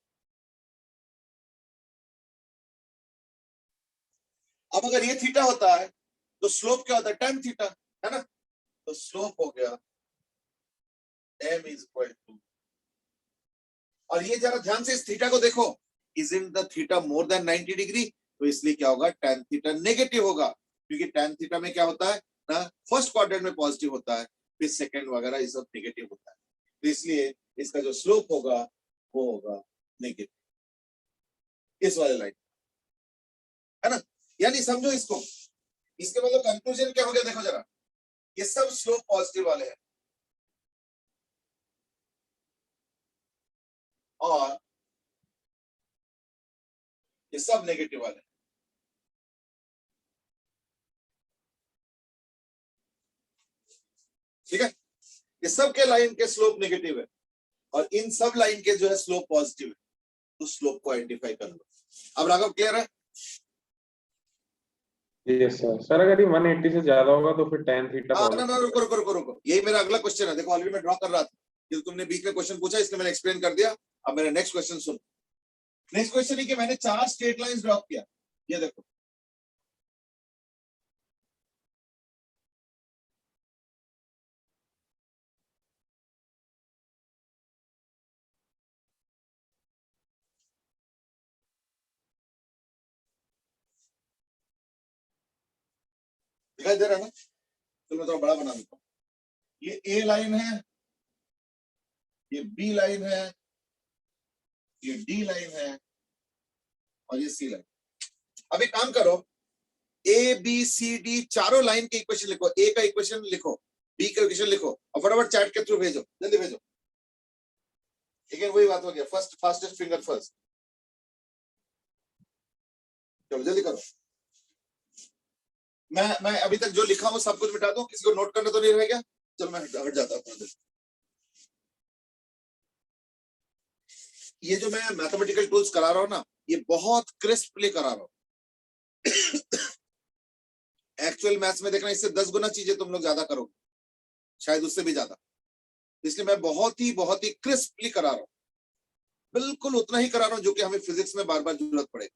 अब अगर ये थीटा होता है तो स्लोप क्या होता है, tan थीटा, है ना, तो स्लोप हो गया m इज इक्वल टू, और ये जरा ध्यान से इस थीटा को देखो, is in the theta more than 90 degree, तो इसलिए क्या होगा, tan थीटा नेगेटिव होगा, क्योंकि tan थीटा में क्या होता है ना, फर्स्ट क्वाड्रेंट में पॉजिटिव होता है, फिर सेकंड वगैरह ये सब नेगेटिव होता है, तो इसलिए इसका जो स्लोप होगा वो होगा नेगेटिव, इस वाले लाइन, है ना। यानी समझो इसको, इसके मतलब कंक्लूजन क्या हो गया, देखो जरा, ये सब स्लोप पॉजिटिव वाले हैं और ये सब नेगेटिव वाले हैं, ठीक है। ये सब के लाइन के स्लोप नेगेटिव है और इन सब लाइन के जो है स्लोप पॉजिटिव है, तो स्लोप को आइडेंटिफाई कर लो। अब राघव क्लियर है? Yes sir. सर अगर ये 180 से ज्यादा होगा तो फिर tan थीटा ना रुको रुको रुको रुको, यही मेरा अगला क्वेश्चन है। देखो ऑलरेडी मैं ड्रॉ कर रहा था, कि तुमने बीच में क्वेश्चन पूछा इसलिए मैंने एक्सप्लेन कर दिया। अब मेरा नेक्स्ट क्वेश्चन सुन। नेक्स्ट क्वेश्चन है कि मैंने 4 स्ट्रेट लाइंस ड्रॉ किया, ये देखो, दिखाई दे रहा है ना, तो मैं थोड़ा बड़ा बना देता हूँ। ये ए लाइन है, ये बी लाइन है, ये डी लाइन है और ये सी लाइन। अब एक काम करो, ए बी सी डी चारों लाइन के इक्वेशन लिखो, ए का इक्वेशन लिखो, बी का इक्वेशन लिखो और फटाफट चैट के थ्रू भेजो, जल्दी भेजो। ठीक है, वही बात हो गया, फर्स्ट फास्टेस्ट फिंगर फर्स्ट। चलो जल्दी करो। मैं अभी तक जो लिखा हूं सब कुछ मिटा दूं, किसी को नोट करना तो नहीं रहेगा? चलो मैं हट जाता हूं। ये जो मैं मैथमेटिकल टूल्स करा रहा हूं ना, ये बहुत क्रिस्पली करा रहा हूं। एक्चुअल मैथ्स में देखना, इससे 10 गुना चीजें तुम लोग ज्यादा करोगे, शायद उससे भी ज्यादा, इसलिए मैं बहुत ही क्रिस्पली करा रहा हूं। बिल्कुल उतना ही करा रहा हूं जो कि हमें फिजिक्स में बार बार जरूरत पड़े,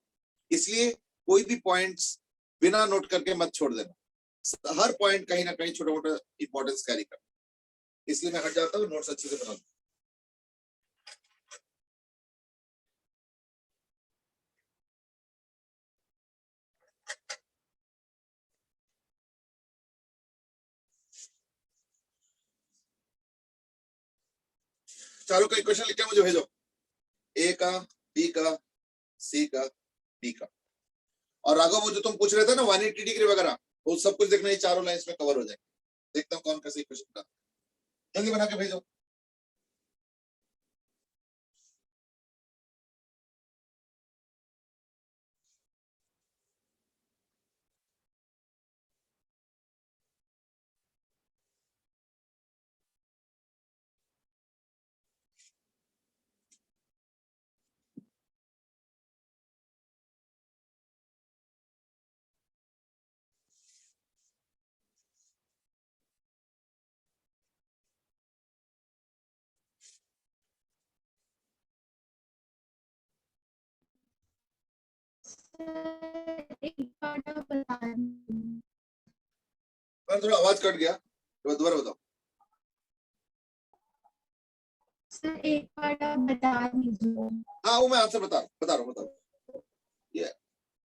इसलिए कोई भी पॉइंट्स बिना नोट करके मत छोड़ देना, हर पॉइंट कहीं ना कहीं छोटा मोटा इंपॉर्टेंस कैरी कर, इसलिए मैं हट जाता हूँ, नोट्स अच्छे से बना दूं। चारों का इक्वेशन लिख के मुझे भेजो, ए का, बी का, सी का, डी का। और राघव वो जो तुम पूछ रहे थे ना 180 डिग्री वगैरह, वो सब कुछ देखना, ये चारों लाइंस में कवर हो जाएंगे। देखता हूँ कौन कैसे इक्वेशन बना, जल्दी बना के भेजो। एक बार आप बता दीजिए। पर थोड़ा आवाज कट गया, तो दोबारा बताओ। सर एक बार आप बता दीजिए। हाँ वो मैं आंसर बता रहा हूँ। ये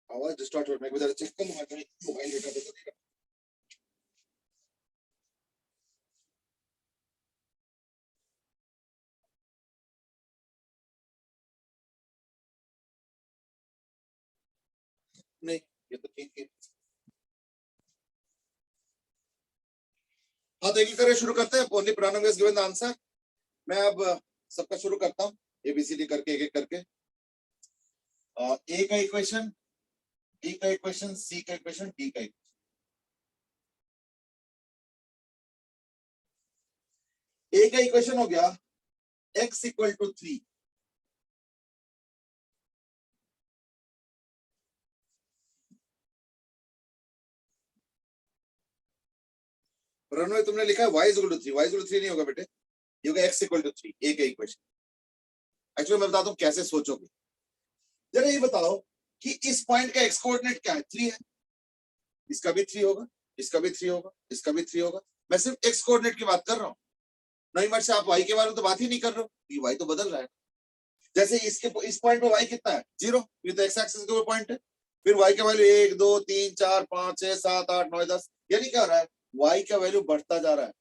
आवाज डिस्टॉर्ट हो रहा है, मैं जरा चेक कर लूँ, मैं मोबाइल लेकर देखा। नहीं ये तो ठीक है। हाँ तो एक करें, शुरू करते हैं। Only Pranav is given the answer. मैं अब सबका शुरू करता हूँ, एबीसीडी करके एक एक करके। ए का इक्वेशन, बी का इक्वेशन, सी का इक्वेशन, डी का इक्वेशन। ए का इक्वेशन हो गया x इक्वल टू 3, प्रणव तुमने लिखा है y equal to 3, y equal to 3 नहीं होगा बेटे, ये होगा x इक्वल टू 3, ए का इक्वेशन। एक्चुअली मैं बताता हूँ कैसे सोचोगे। जरा ये बताओ कि इस पॉइंट का x कोऑर्डिनेट क्या है, 3 है, इसका भी 3 होगा, इसका भी 3 होगा, इसका भी 3 होगा। मैं सिर्फ x कोऑर्डिनेट की बात कर रहा हूँ, नहीं मत से आप y के बारे में तो बात ही नहीं कर रहे हो, ये y तो बदल रहा है। जैसे इसके इस पॉइंट पे y कितना है, 0, ये तो x एक्सिस के ऊपर पॉइंट है। फिर y का वैल्यू 1 2 3 4 5 6 7 8 9 10, यानी क्या हो रहा है, y का वैल्यू बढ़ता जा रहा है।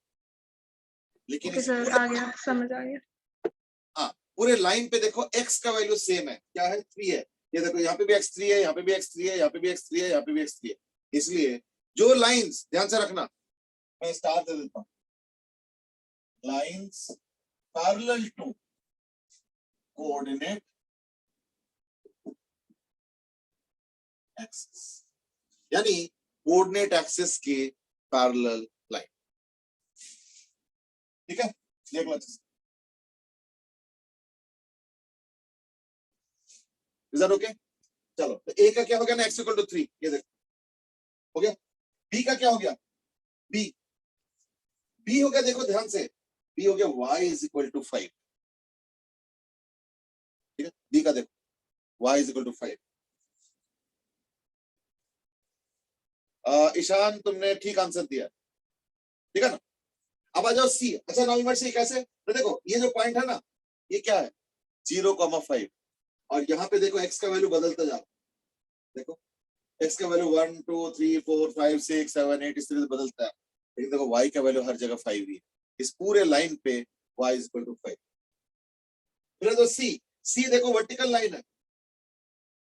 लेकिन ओके सर, आ गया, समझ आ गया। हाँ पूरे लाइन पे देखो x का वैल्यू सेम है, क्या है, 3 है। ये देखो यहाँ पे भी x3 है, यहाँ पे भी x3 है, यहाँ पे भी x3 है, यहाँ पे भी x3 है। इसलिए जो लाइंस, ध्यान से रखना, मैं स्टार दे देता हूँ, lines parallel to coordinate axis, यानी कोऑर्डिनेट एक्सिस के पैरेलल लाइन। ठीक है, देख लो अच्छे से। Is that okay? चलो तो ए का क्या हो गया ना, x इक्वल टू 3, ये देखो हो गया। बी का क्या हो गया, बी हो गया, देखो ध्यान से, बी हो गया y इज इक्वल टू 5। ठीक है, बी का देखो y is equal to 5। Ishan तुमने ठीक आंसर दिया, ठीक है ना। अब आ जाओ सी। अच्छा नवंबर से कैसे, तो देखो ये जो पॉइंट है ना, ये क्या है, 0,5, और यहाँ पे देखो x का वैल्यू बदलता जा रहा है। देखो x का वैल्यू 1 2 3 4 5 6 7 8 इस तरह से बदलता है, लेकिन देखो y का वैल्यू हर जगह 5 ही है। इस पूरे लाइन पे y इज इक्वल टू 5। फिर तो सी देखो वर्टिकल लाइन है,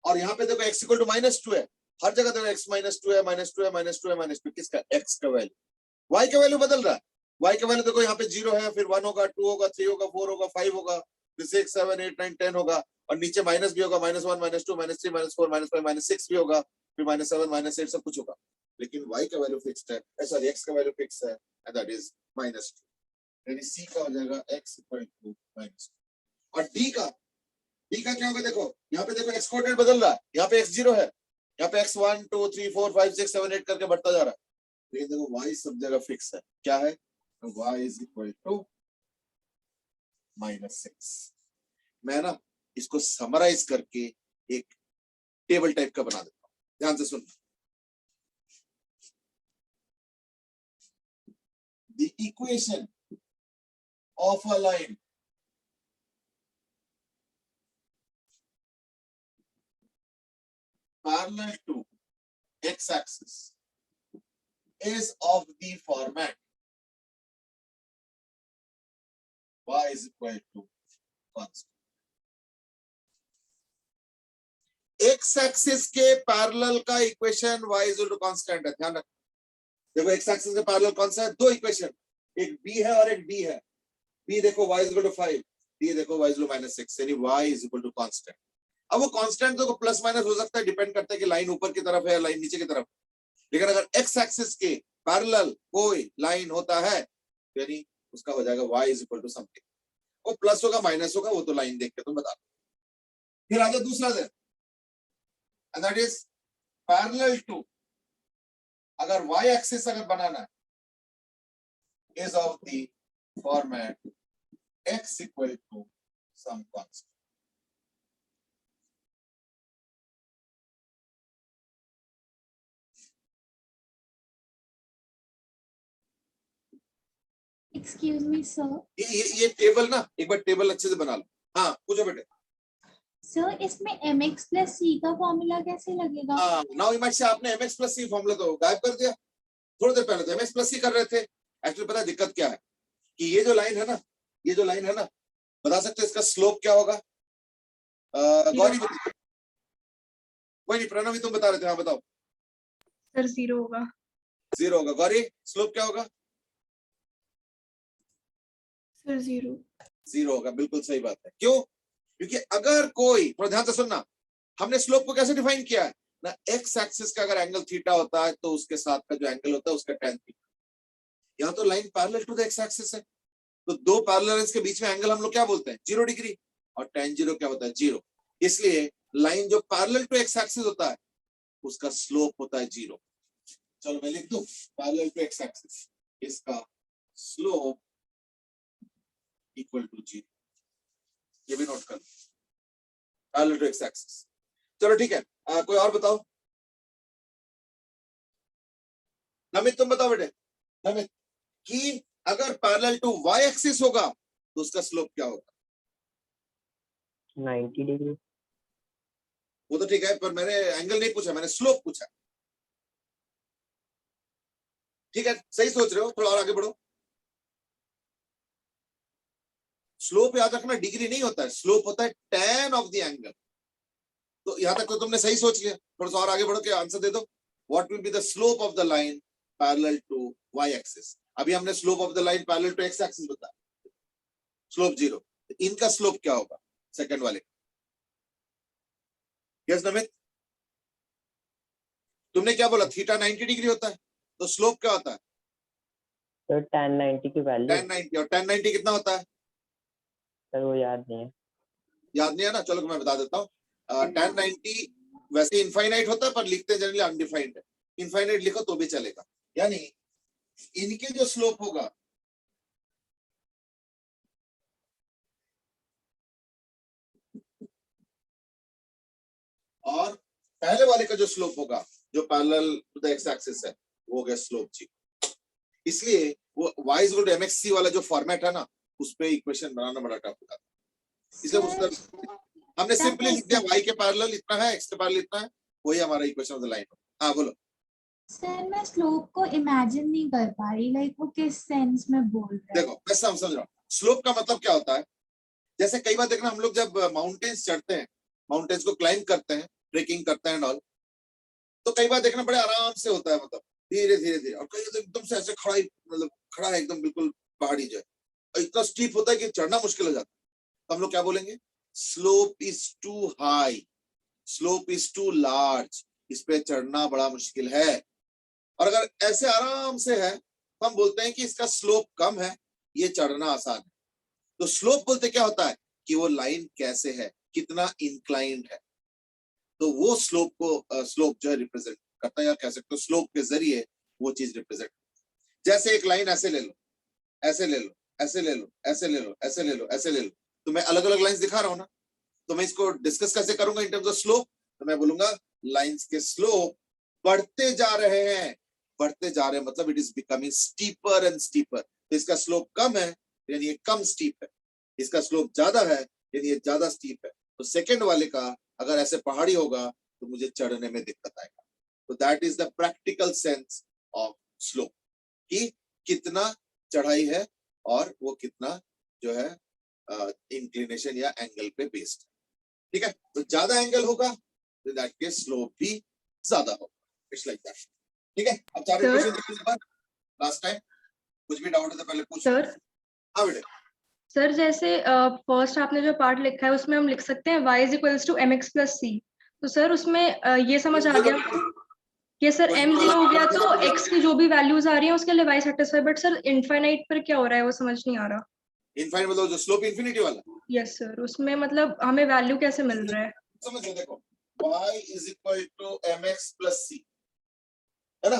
और यहाँ पे देखो x इक्वल टू -2 है, हर जगह देखो x -2 है, -2 है, -2 है, -2, किसका, x का वैल्यू। y का वैल्यू बदल रहा है, y का वैल्यू देखो यहाँ पे 0 है, फिर 1 होगा, 2 होगा, 3 होगा, 4 होगा, 5 होगा, फिर 6 7 8 9 10 होगा, और नीचे माइनस भी होगा, -1 -2 -3 -4 -5 -6 भी होगा, फिर -7 -8 सब कुछ होगा। लेकिन y का वैल्यू फिक्स्ड है, सॉरी x का वैल्यू फिक्स है, एंड दैट इज -2, यानी c का हो जाएगा x इक्वल टू -2। और d का क्या होगा, देखो यहाँ पे देखो x कोऑर्डिनेट बदल रहा है, यहाँ पे x0 है, यहाँ पे x 1 2 3 4 5 6 7 8 करके बढ़ता जा रहा है, लेकिन देखो y सब जगह फिक्स है, क्या है, y इज इक्वल टू -6। मैं ना इसको समराइज करके एक टेबल टाइप का बना देता हूं, ध्यान से सुन। The equation of a line parallel to x-axis is of the format y is equal to constant. x-axis के पैरेलल का equation y is equal to constant है, ध्यान रखो। देखो x-axis के पैरेलल कौन सा है? दो इक्वेशन, एक b है और एक d है। b देखो y is equal to 5, d देखो y is equal to -6, यानी y is equal to constant। अब वो कांस्टेंट तो प्लस माइनस हो सकता है, डिपेंड करता है कि लाइन ऊपर की तरफ है या लाइन नीचे की तरफ। लेकिन अगर एक्स एक्सिस के पैरेलल कोई लाइन होता है तो यानी उसका हो जाएगा y is equal to something. वो प्लस होगा माइनस होगा वो तो लाइन देख के तुम बता दो। फिर आ जाओ दूसरा दिन, and that is parallel to, अगर y एक्सिस अगर बनाना है is of the format x equal to some constant. Excuse me sir. ये टेबल ना, एक बार टेबल अच्छे से बना लो। हाँ पूछो बेटे। सर इसमें mx प्लस c का फॉर्मूला कैसे लगेगा? नाउ यू माइट से आपने mx प्लस c फॉर्मूला तो गायब कर दिया। थोड़ी देर पहले तो mx प्लस c कर रहे थे। एक्चुअली पता है दिक्कत क्या है कि ये जो लाइन है ना, ये जो लाइन है ना, बता सकते हैं इसका स्लोप क्या होगा? गौरी कोई नहीं, प्रणव तुम बता रहे थे, हाँ बताओ। सर 0 होगा। 0 होगा। गौरी स्लोप क्या होगा? सर 0। 0 होगा, बिल्कुल सही बात है। क्यों? क्योंकि अगर कोई, थोड़ा ध्यान से सुनना, हमने स्लोप को कैसे डिफाइन किया है ना, एक्स एक्सिस का अगर एंगल थीटा होता है तो उसके साथ का जो एंगल होता है उसका tan थीटा। यहाँ तो line parallel to the x axis है, तो दो पैरेलल के बीच में एंगल हम लोग क्या बोलते हैं? 0 डिग्री। और tan 0 क्या होता है? 0। इसलिए लाइन जो पैरेलल टू एक्स एक्सिस होता है उसका स्लोप होता है 0। चलो मैं लिख दूं, पैरेलल टू एक्स एक्सिस इसका स्लोप इक्वल टू 0। ये भी नोट कर लो, पैरेलल टू एक्स एक्सिस। चलो ठीक है, कोई और बताओ। नमित तुम बताओ बेटे। नमित कि अगर पैरेलल टू वाई एक्सिस होगा तो उसका स्लोप क्या होगा? 90 डिग्री। वो तो ठीक है, पर मैंने एंगल नहीं पूछा, मैंने स्लोप पूछा। ठीक है, सही सोच रहे हो, थोड़ा और आगे बढ़ो। स्लोप याद रखना डिग्री नहीं होता है, स्लोप होता है tan ऑफ द एंगल। तो यहां तक तो तुमने सही सोच लिया, थोड़ा सा और आगे बढ़ो के आंसर दे दो। What will be the slope of the line parallel to y axis? अभी हमने slope of the line parallel to x axis बताया, स्लोप 0। इनका स्लोप क्या होगा सेकंड वाले? यस नमित, तुमने क्या बोला? थीटा 90 डिग्री होता है, तो स्लोप क्या होता है? तो tan 90 की वैल्यू। tan 90, और tan 90 कितना होता है? सर वो याद नहीं है। याद नहीं है ना? चलो मैं बता देता हूँ। tan 90 वैसे इनफाइनाइट होता है, पर लिखते हैं जनरली अनडिफाइंड है। इनफाइनाइट लिखो तो भी चलेगा, यानी इनके जो स्लोप होगा और पहले वाले का जो स्लोप होगा जो parallel to the x axis है वो हो गया स्लोप 0। इसलिए वो y is equal to mxc वाला जो फॉर्मेट है ना, उस पे इक्वेशन बनाना बड़ा टफ होता है। इसलिए उसका हमने सिंपली लिख दिया y के पैरेलल इतना है, x के पैरेलल इतना है, वही हमारा इक्वेशन ऑफ द लाइन। हाँ बोलो। सर मैं स्लोप को इमेजिन नहीं कर पा रही, लाइक वो किस सेंस में बोल रहे हैं? देखो मैं समझ रहा हूँ स्लोप का मतलब क्या होता है। जैसे कई बार देखना, हम लोग जब माउंटेन्स चढ़ते हैं, माउंटेन्स को क्लाइंब करते हैं, ट्रेकिंग करते हैं ऑल, तो कई बार देखना बड़े आराम से होता है, मतलब धीरे धीरे धीरे, और कई तो एकदम से ऐसे खड़ा ही, मतलब खड़ा है एकदम बिल्कुल पहाड़ी जो है, इतना स्टीप होता है कि चढ़ना मुश्किल हो जाता है। तो हम लोग क्या बोलेंगे? Slope is too high, slope is too large, इस पे चढ़ना बड़ा मुश्किल है। और अगर ऐसे आराम से है तो हम बोलते हैं कि इसका स्लोप कम है, ये चढ़ना आसान है। तो स्लोप बोलते क्या होता है कि वो लाइन कैसे है, कितना इंक्लाइंड है, तो वो स्लोप को स्लोप जो है रिप्रेजेंट करता है, या कह सकते हो स्लोप के जरिए वो चीज रिप्रेजेंट। जैसे एक लाइन ऐसे ले लो, ऐसे ले लो, ऐसे ले लो, ऐसे ले लो, ऐसे ले लो, ऐसे ले लो, तो मैं अलग अलग लाइंस दिखा रहा हूं ना, तो मैं इसको डिस्कस कैसे करूंगा इन टर्म्स ऑफ स्लोप? तो मैं बोलूंगा लाइंस के स्लोप बढ़ते जा रहे हैं, बढ़ते जा रहे हैं मतलब it is becoming steeper and steeper. तो इसका स्लोप कम है यानी ये कम स्टीप है, इसका स्लोप ज्यादा है यानी ये ज्यादा स्टीप है। तो सेकंड वाले का अगर ऐसे पहाड़ी होगा तो मुझे चढ़ने में दिक्कत आएगा। तो that is the practical sense of slope, कि कितना चढ़ाई है और वो कितना जो है इंक्लिनेशन या एंगल पे बेस्ड है। ठीक है, तो ज्यादा एंगल होगा तो दैट के स्लोप भी ज्यादा होगा। It's like that. ठीक है, अब चार Sir? इक्वेशन देखिए इस बार लास्ट टाइम। कुछ भी डाउट है तो पहले पूछ। सर हाँ बेटे। सर जैसे फर्स्ट आपने जो पार्ट लिखा है उसमें हम लिख सकते हैं y is equals to mx plus c। तो सर उसमें ये समझ आ गया कि सर m जीरो हो गया तो x की जो भी वैल्यूज आ रही हैं उसके लिए y satisfy, but sir infinite पर क्या हो रहा है वो समझ नहीं आ रहा। इनफाइनाइट मतलब जो स्लोप इंफिनिटी वाला। यस सर, उसमें मतलब हमें वैल्यू कैसे मिल रहा है? समझो देखो, y is equal to mx plus c, है ना?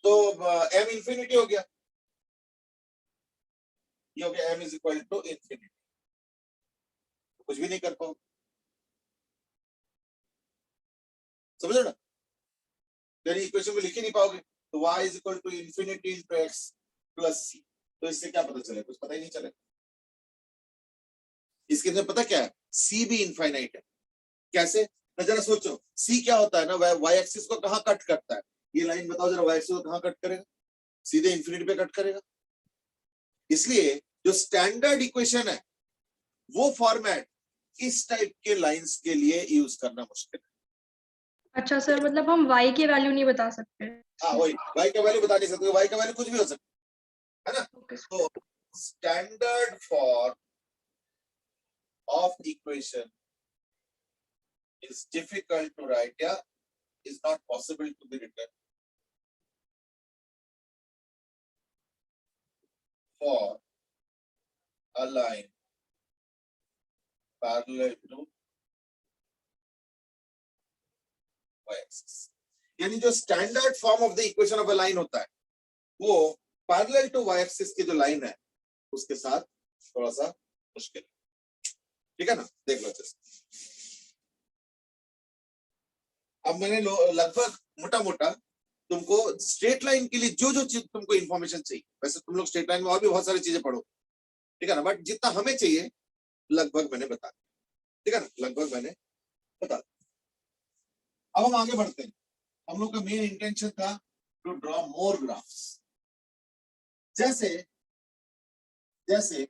तो m इंफिनिटी हो गया, ये हो गया m is equal to infinity, कुछ भी नहीं कर पाओ। समझो ना, यानी इक्वेशन को लिख ही नहीं पाओगे। तो y is equal to infinity into x plus c। तो इससे क्या पता चले? कुछ पता ही नहीं चले। इसके अंदर पता क्या है, c भी इनफाइनाइट है। कैसे? मैं जरा सोचो, c क्या होता है ना, वह y एक्सिस को कहां कट करता है? ये लाइन बताओ जरा, y एक्सिस को कहां कट करेगा? सीधे इंफिनिटी पे कट करेगा। इसलिए जो स्टैंडर्ड इक्वेशन है वो फॉर्मेट इस टाइप के लाइंस के लिए यूज करना मुश्किल है। अच्छा सर, मतलब हम y की वैल्यू नहीं बता सकते? हाँ वही, y का वैल्यू बता नहीं सकते, y का वैल्यू कुछ भी हो सकता है ना। Okay. तो standard form of equation is difficult to write, yeah, is not possible to be written for a line parallel to y-axis। यानी जो standard form of the equation of a line होता है वो पैरेलल टू y-axis की जो line है उसके साथ थोड़ा सा मुश्किल है। ठीक है ना, देख लो जैसे अब मैंने लगभग मोटा मोटा तुमको स्ट्रेट लाइन के लिए जो जो चीज तुमको इन्फॉर्मेशन चाहिए, वैसे तुम लोग स्ट्रेट लाइन में और भी बहुत सारी चीजें पढ़ो, ठीक है ना, बट जितना हमें चाहिए लगभग मैंने बता दिया। ठीक है ना, लगभग मैंने बता दिया। अब हम आगे बढ़ते हैं। हम लोग का मेन इंटेंशन था टू ड्रॉ मोर ग्राफ्स। जैसे जैसे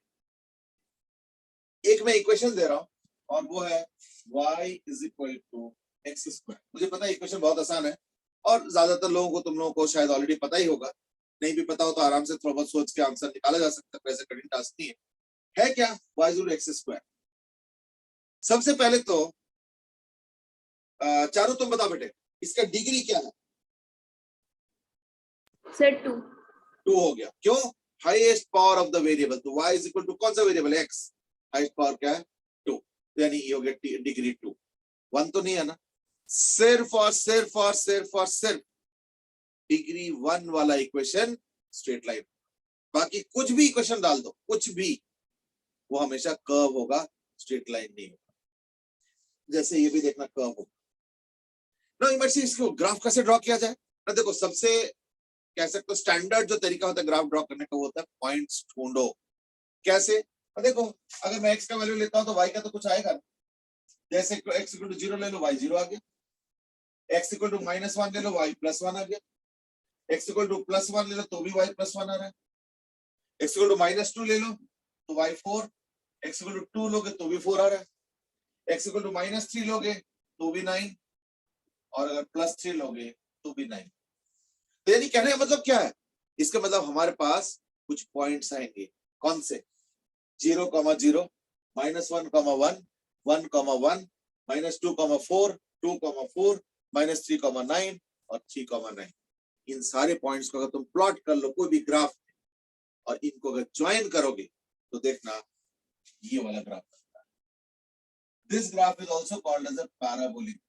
एक मैं इक्वेशन दे रहा हूं और वो है y is equal to x square. मुझे पता है इक्वेशन बहुत आसान है और ज्यादातर लोगों को, तुम लोगों को शायद ऑलरेडी पता ही होगा, नहीं भी पता हो तो आराम से थोड़ा बहुत सोच के आंसर निकाला जा सकता है, वैसे कठिन टास्क नहीं है क्या? y is equal to x square. सबसे पहले तो चारों तुम बताओ बेटे, इसका डिग्री क्या है? सर 2। 2 हो गया। क्यों? Highest power of the variable. तो y इज इक्वल टू कौन सा वेरिएबल है? x। हाईएस्ट पावर क्या है? 2, यानी ये हो गया डिग्री 2। 1 तो नहीं है ना। सिर्फ और सिर्फ और सिर्फ और सिर्फ डिग्री 1 वाला इक्वेशन स्ट्रेट लाइन, बाकी कुछ भी इक्वेशन डाल दो, कुछ भी, वो हमेशा कर्व होगा, स्ट्रेट लाइन नहीं होगा। जैसे ये भी देखना कर्व होगा ना। इमर्सी इसको ग्राफ कैसे ड्रॉ किया जाए ना, देखो सबसे कह सकते हो स्टैंडर्ड जो तरीका होता है ग्राफ ड्रॉ करने का वो होता है पॉइंट्स ढूंढो। कैसे? देखो अगर मैं x का वैल्यू लेता हूं तो y का तो कुछ आएगा ना। जैसे x इक्वल टू 0 ले लो, y 0 आ गया। x इक्वल टू -1 ले लो, y +1 आ गया। x इक्वल टू +1 ले लो तो भी y +1 आ रहा है। x इक्वल टू -2 ले लो तो y 4। x इक्वल टू 2 लोगे तो भी 4 आ रहा है। x इक्वल टू -3 लोगे तो भी 9, और अगर +3 लोगे तो भी 9। तो यानी कहने का मतलब क्या है? इसका मतलब हमारे पास कुछ पॉइंट्स आएंगे। कौन से? 0, 0, -1, 1, 1, 1, -2, 4, 2, 4, -3, 9 और 3, 9। इन सारे पॉइंट्स को अगर तुम प्लॉट कर लो कोई भी ग्राफ और इनको अगर ज्वाइन करोगे तो देखना ये वाला ग्राफ बनता है। This graph is also called as a parabolic.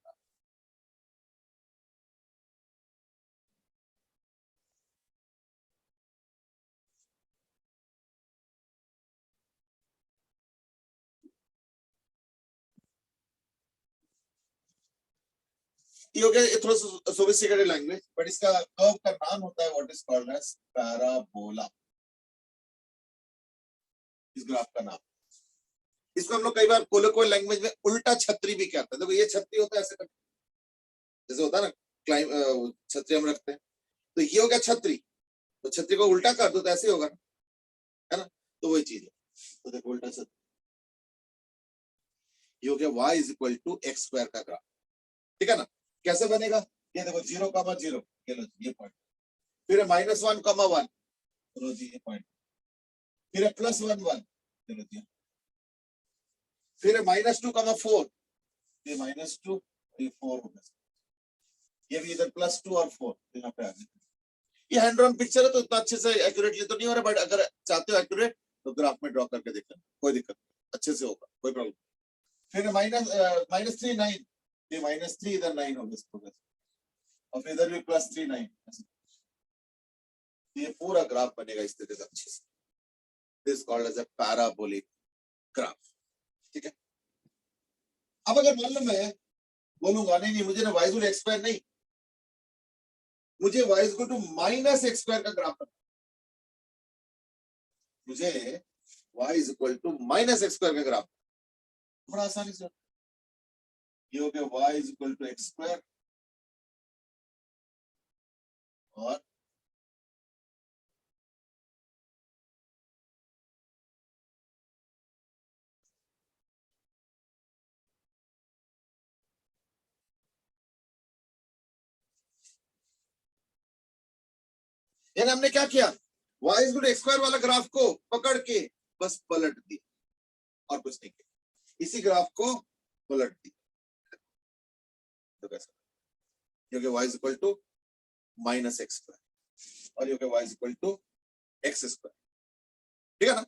ये हो गया, ये थोड़ा सोफिस्टिकेटेड लैंग्वेज, बट इसका कर्व का नाम होता है what is called as parabola. इस ग्राफ का नाम, इसको हम लोग कई बार कोलोक्वियल लैंग्वेज में उल्टा छतरी भी कहते हैं। देखो ये छतरी होता है ऐसे करके, जैसे होता है ना क्लाइम छतरी हम रखते हैं, तो ये हो गया छतरी, तो छतरी को उल्टा कर दो तो ऐसे होगा, है ना, तो वही चीज है। तो देखो उल्टा छतरी, ये हो गया y is equal to x square का ग्राफ, ठीक है ना। कैसे बनेगा, ये देखो 0,0, ये लो ये पॉइंट, फिर -1,1, लो जी ये पॉइंट, फिर +1,1, चलो जी, फिर -2,4, ये -2, ये 4 होगा, ये भी इधर +2 और 4 यहाँ पे आ गया। ये हैंड ड्रॉन पिक्चर है तो इतना अच्छे से एक्यूरेटली तो नहीं हो रहा, बट अगर चाहते हो एक्यूरेट तो ग्राफ में ड्रॉ करके देख लेना, कोई दिक्कत नहीं, अच्छे से होगा, कोई प्रॉब्लम। फिर -3, 9, ये -3 इधर 9 होगा, और फिर इधर भी +3, 9, ये पूरा ग्राफ बनेगा इस तरीके से अच्छे से। This called as a parabolic graph, ठीक है। अब अगर मान लो मैं बोलूंगा नहीं मुझे ना y इक्वल x² नहीं, मुझे y इक्वल टू -x² का ग्राफ करना, मुझे y इक्वल टू -x² का ग्राफ, बड़ा आसानी से, ये हो गया y इक्वल टू x², और यानी हमने क्या किया, y इक्वल टू x² वाला ग्राफ को पकड़ के बस पलट दिया और कुछ नहीं किया, इसी ग्राफ को पलट दिया, तो कैसा, क्योंकि y इक्वल टू -x² और ये y इक्वल टू x², ठीक है ना।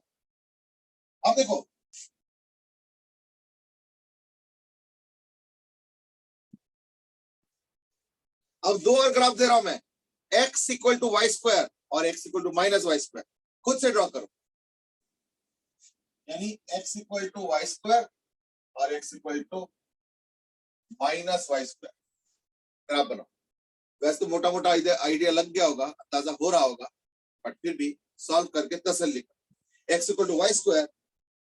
अब देखो अब दो और ग्राफ दे रहा हूं मैं, x इक्वल टू y² और x इक्वल टू -y², खुद से ड्रॉ करो, यानी x इक्वल टू y² और x equal to -y², graph बनाओ। वैसे तो मोटा मोटा आइडिया लग गया होगा, अंदाजा हो रहा होगा, बट फिर भी सॉल्व करके तसल्ली करो। x equal to y²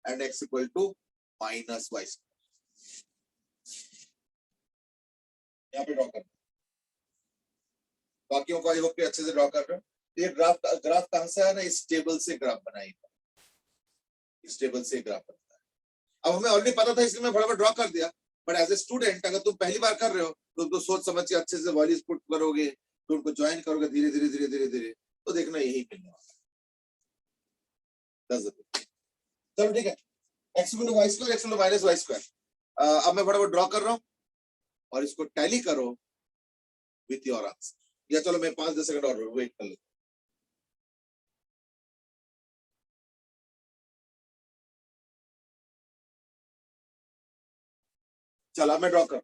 and x equal to -y², यहाँ पे ड्रॉ करना, बाकियों को आई होप कि अच्छे से ड्रॉ कर रहे हो। ये ग्राफ कहां से है ना, इस टेबल से ग्राफ बनाएगा, इस टेबल से ग्राफ बनता है। अब हमें ऑलरेडी पता था इसलिए मैं फटाफट ड्रॉ कर दिया, बट एज ए स्टूडेंट अगर तुम पहली बार कर रहे हो तो तुम सोच समझ के अच्छे से वैल्यूज पुट करोगे, तो उनको ज्वाइन करोगे धीरे धीरे धीरे धीरे धीरे, तो देखना यही मिलने वाला है। चलो ठीक है, x equal to y², x equal to -y²। अब मैं फटाफट ड्रॉ कर रहा हूं और इसको टैली करो विथ योर आंसर, या चलो मैं 5-10 सेकंड और वेट कर लेता हूं। चलो मैं ड्रॉ कर,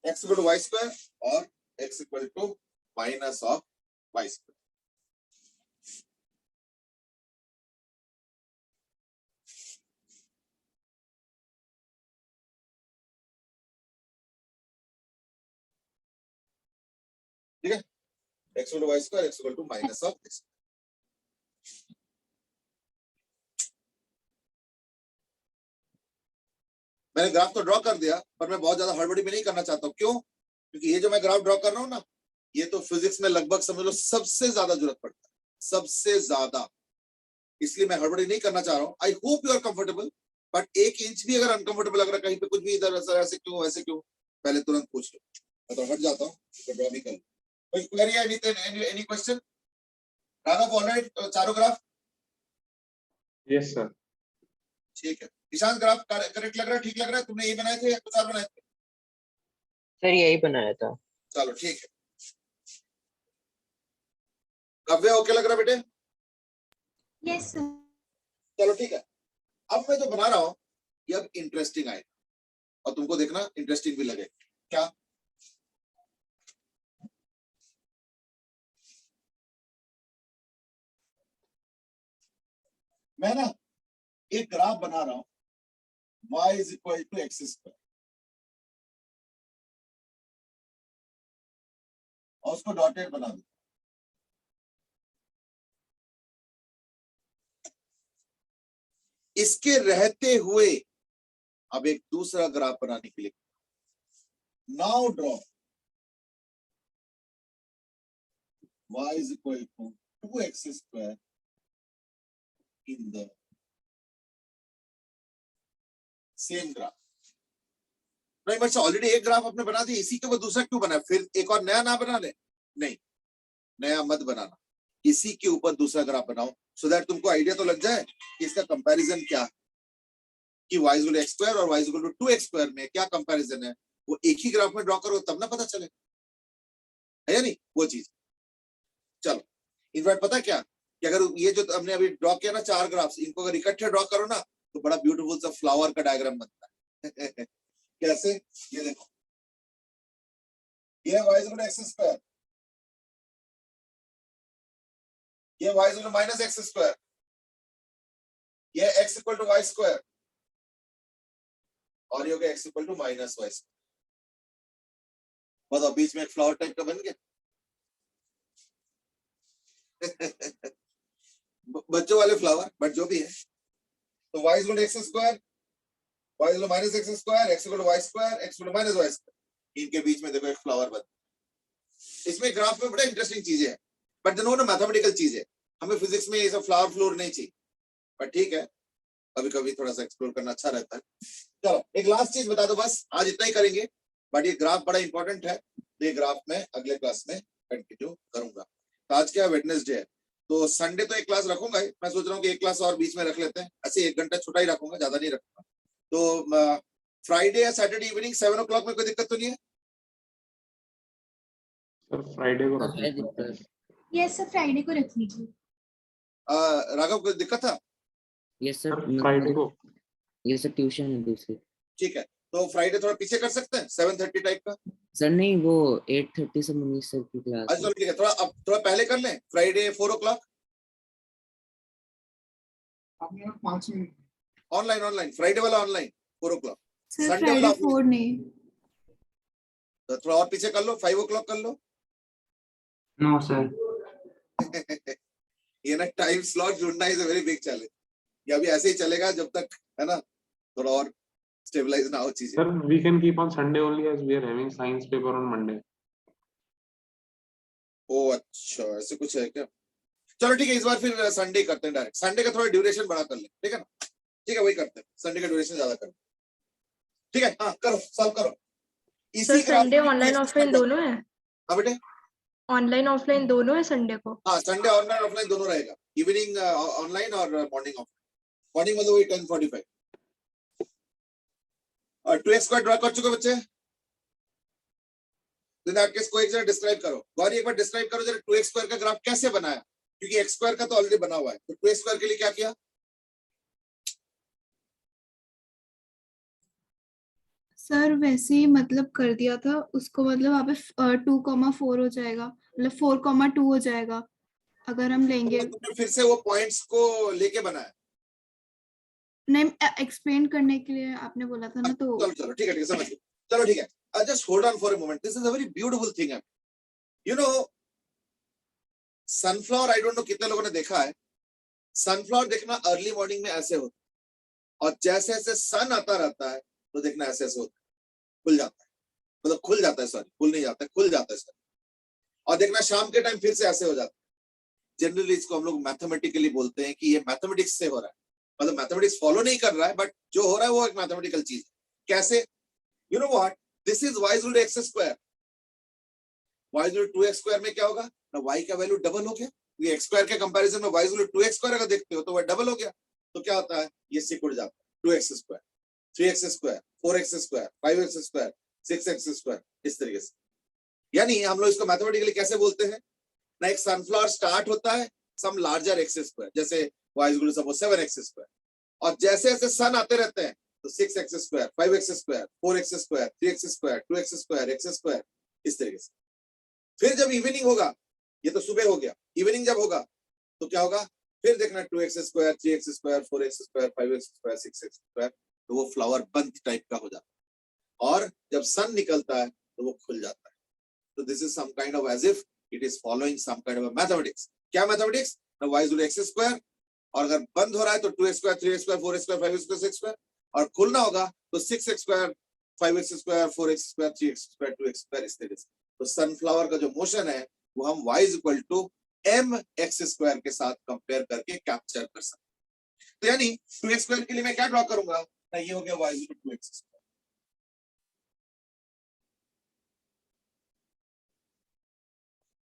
x इक्वल टू y² और x इक्वल टू -y²। ठीक है, x equal to y², x equal to -x। मैंने ग्राफ तो ड्रॉ कर दिया, पर मैं बहुत ज्यादा हड़बड़ी में नहीं करना चाहता हूँ। क्यों? क्योंकि ये जो मैं ग्राफ ड्रॉ कर रहा हूँ ना, ये तो फिजिक्स में लगभग समझ लो सबसे ज्यादा जरूरत पड़ता है, सबसे ज्यादा, इसलिए मैं हड़बड़ी नहीं करना चाह रहा हूँ। I hope you are comfortable, but 1 inch भी अगर अनकंफर्टेबल लग रहा है कहीं पे, कुछ भी इधर ऐसे क्यों वैसे क्यों, पहले तुरंत पूछ लो, मैं तो हट जाता हूँ, तो ड्रॉ भी कर लो। कोई query, any question? Raghav alright, चारों ग्राफ यस सर। ठीक है। ईशान ग्राफ करेक्ट लग रहा है, ठीक लग रहा है? तुमने ये बनाए थे या कुछ और बनाए थे? सर यही बनाया था। चलो ठीक है। काव्य ओके लग रहा है बेटे? Yes sir. चलो ठीक है। अब मैं जो बना रहा हूं ये अब इंटरेस्टिंग आएगा और तुमको देखना इंटरेस्टिंग भी लगेगा। क्या? मैं ना एक ग्राफ बना रहा हूं y is equal to x square और उसको डॉटेड बना दो। इसके रहते हुए अब एक दूसरा ग्राफ बनाने के लिए now draw y is equal to 2x square in the same graph। नहीं बच्चा, ऑलरेडी एक ग्राफ आपने बना दिया, इसी के ऊपर दूसरा क्यों बना? फिर एक और नया ना बना ले? नहीं, नया मत बनाना, इसी के ऊपर दूसरा ग्राफ बनाओ सो दैट तुमको आइडिया तो लग जाए कि इसका कंपैरिजन क्या है, कि y equal to x square और y equal to 2x square में क्या कंपैरिजन है। वो एक ही ग्राफ में ड्रॉ करो तब ना पता चले, है या नहीं वो चीज। चलो इनफैक्ट पता क्या, कि अगर ये जो हमने अभी ड्रॉ किया ना 4 ग्राफ्स, इनको अगर इकट्ठे ड्रॉ करो ना तो बड़ा ब्यूटीफुल सा फ्लावर का डायग्राम बनता है। कैसे? ये देखो, ये y equal to x square, ये y equal to minus x square, ये x equal to y square और ये हो गया x equal to minus y square. बताओ बीच में एक फ्लावर टाइप का बन गया। बच्चों वाले फ्लावर, बट जो भी है। तो y equal to x square, y equal to minus x square, x equal to y square, x equal to minus y square, इनके बीच में देखो एक फ्लावर बन। इसमें ग्राफ में बड़ा इंटरेस्टिंग चीजें है, बट दोनों ना मैथमेटिकल चीज है। हमें फिजिक्स में ये सब फ्लावर फ्लोर नहीं चाहिए, बट ठीक है कभी कभी थोड़ा सा एक्सप्लोर करना अच्छा रहता है। चलो एक लास्ट चीज बता दो, बस आज इतना ही करेंगे, बट ये ग्राफ बड़ा इंपॉर्टेंट है, ये ग्राफ में अगले क्लास में कंटिन्यू करूंगा। तो आज क्या वेडनेसडे है, तो संडे तो एक क्लास रखूंगा ही। मैं सोच रहा हूँ कि एक क्लास और बीच में रख लेते हैं, ऐसे 1 घंटा छोटा ही रखूंगा, ज्यादा नहीं रखूंगा। तो फ्राइडे या सैटरडे इवनिंग 7 o'clock में कोई दिक्कत तो नहीं है? सर फ्राइडे को है रखते हैं। दिक्कत। यस सर, फ्राइडे को रख लीजिए। राघव कोई दिक्कत था? यस सर, सर फ्राइडे को ये सर ट्यूशन है दूसरी। ठीक है, तो फ्राइडे थोड़ा पीछे कर सकते हैं 7:30 टाइप का। सर नहीं, वो 8:30 से मनीष सर की क्लास अच्छा है। चलो ठीक है, थोड़ा अब थोड़ा पहले कर लें, Friday 4 o'clock online, online Friday वाला online 4 o'clock। Sir Sunday Friday वाला 4 नहीं। तो थोड़ा और पीछे कर लो, 5 o'clock कर लो। No sir. ये ना टाइम स्लॉट ढूंढना is a very big challenge. ये अभी ऐसे ही चलेगा जब तक, है ना, थोड़ा और स्टेबलाइज ना हो चीजें। Sir we can keep on Sunday only as we are having science paper on Monday. ओ अच्छा, ऐसे कुछ है क्या? चलो ठीक है, इस बार फिर संडे करते हैं डायरेक्ट। संडे का थोड़ा ड्यूरेशन बड़ा कर ले, ठीक है ना? ठीक है वही करते हैं, संडे का ड्यूरेशन ज्यादा कर। ठीक है, हाँ करो, सॉल्व करो। सर संडे ऑनलाइन ऑफलाइन दोनों है? हाँ बेटे, ऑनलाइन ऑफलाइन दोनों है संडे को? हाँ संडे ऑनलाइन ऑफलाइन दोनों रहेगा, इवनिंग ऑनलाइन और मॉर्निंग ऑफलाइन। मॉर्निंग मतलब वही 10:45। और 2x स्क्वायर ड्रा कर चुके बच्चे? इन दैट केस कोई एक जरा डिस्क्राइब करो, गौरी एक बार डिस्क्राइब करो जरा 2x स्क्वायर का ग्राफ कैसे बनाया, क्योंकि x स्क्वायर का तो ऑलरेडी बना हुआ है, तो 2x स्क्वायर के लिए क्या किया? सर वैसे ही मतलब कर दिया था उसको, मतलब वहाँ पे 2,4 हो जाएगा, मतलब 4,2 हो जाएगा अगर हम लेंगे। तुमने फिर से वो पॉइंट्स को लेके बनाया? नहीं, एक्सप्लेन करने के लिए आपने बोला था ना, तो चलो चलो ठीक है समझ गए। चलो ठीक है, just hold on for a moment, this is a very beautiful thing. You know sunflower, I don't know कितने लोगों ने देखा है, सनफ्लावर देखना अर्ली मॉर्निंग में ऐसे होता है, और जैसे जैसे सन आता रहता है तो देखना ऐसे ऐसे होता है, खुल जाता है, मतलब खुल जाता है, सॉरी खुल नहीं जाता है, खुल जाता है सर। और देखना शाम के टाइम फिर से ऐसे हो जाता है। जनरली इसको हम लोग मैथमेटिकली बोलते हैं कि ये मैथमेटिक्स से हो रहा है, मतलब मैथमेटिक्स फॉलो नहीं कर रहा है, बट जो हो रहा है वो एक मैथमेटिकल चीज है। कैसे? You know what, this is y equal to x square, y equal to 2x square में क्या होगा ना, y का वैल्यू डबल हो गया, ये x स्क्वायर के कंपैरिजन में y is equal to 2x square अगर देखते हो तो वह डबल हो गया, तो क्या होता है, ये सिकुड़ जाता है, 2x square, 3x square, 4x square, 5x square, 6x square, इस तरीके से। यानी हम लोग इसको मैथमेटिकली कैसे बोलते हैं ना, एक सनफ्लावर स्टार्ट होता है सम लार्जर x स्क्वायर, जैसे y is equal to suppose 7x square, और जैसे जैसे सन आते रहते हैं तो 6x square, 5x square, 4x square, 3x square, 2x square, x square, इस तरीके से। फिर जब इवनिंग होगा, ये तो सुबह हो गया, इवनिंग जब होगा तो क्या होगा, फिर देखना 2x square, 3x square, 4x square, 5x square, 6x square, तो वो फ्लावर बंद टाइप का हो जाता है, और जब सन निकलता है तो वो खुल जाता है। तो this is some kind of as if it is following some kind of mathematics. क्या मैथमेटिक्स, ना y is equal to x square, और अगर बंद हो रहा है तो 2x square, 3x square, 4x square, 5x square, 6 square, और खुलना होगा तो 6x square, 5x square, 4x square, 3x square, 2x square, इस तरीके से। तो सनफ्लावर का जो मोशन है वो हम y is equal to mx square के साथ कंपेयर करके कैप्चर कर सकते हैं। तो यानी 2x स्क्वायर के लिए मैं क्या ड्रॉ करूंगा, ना ये हो गया y is equal to 2x square,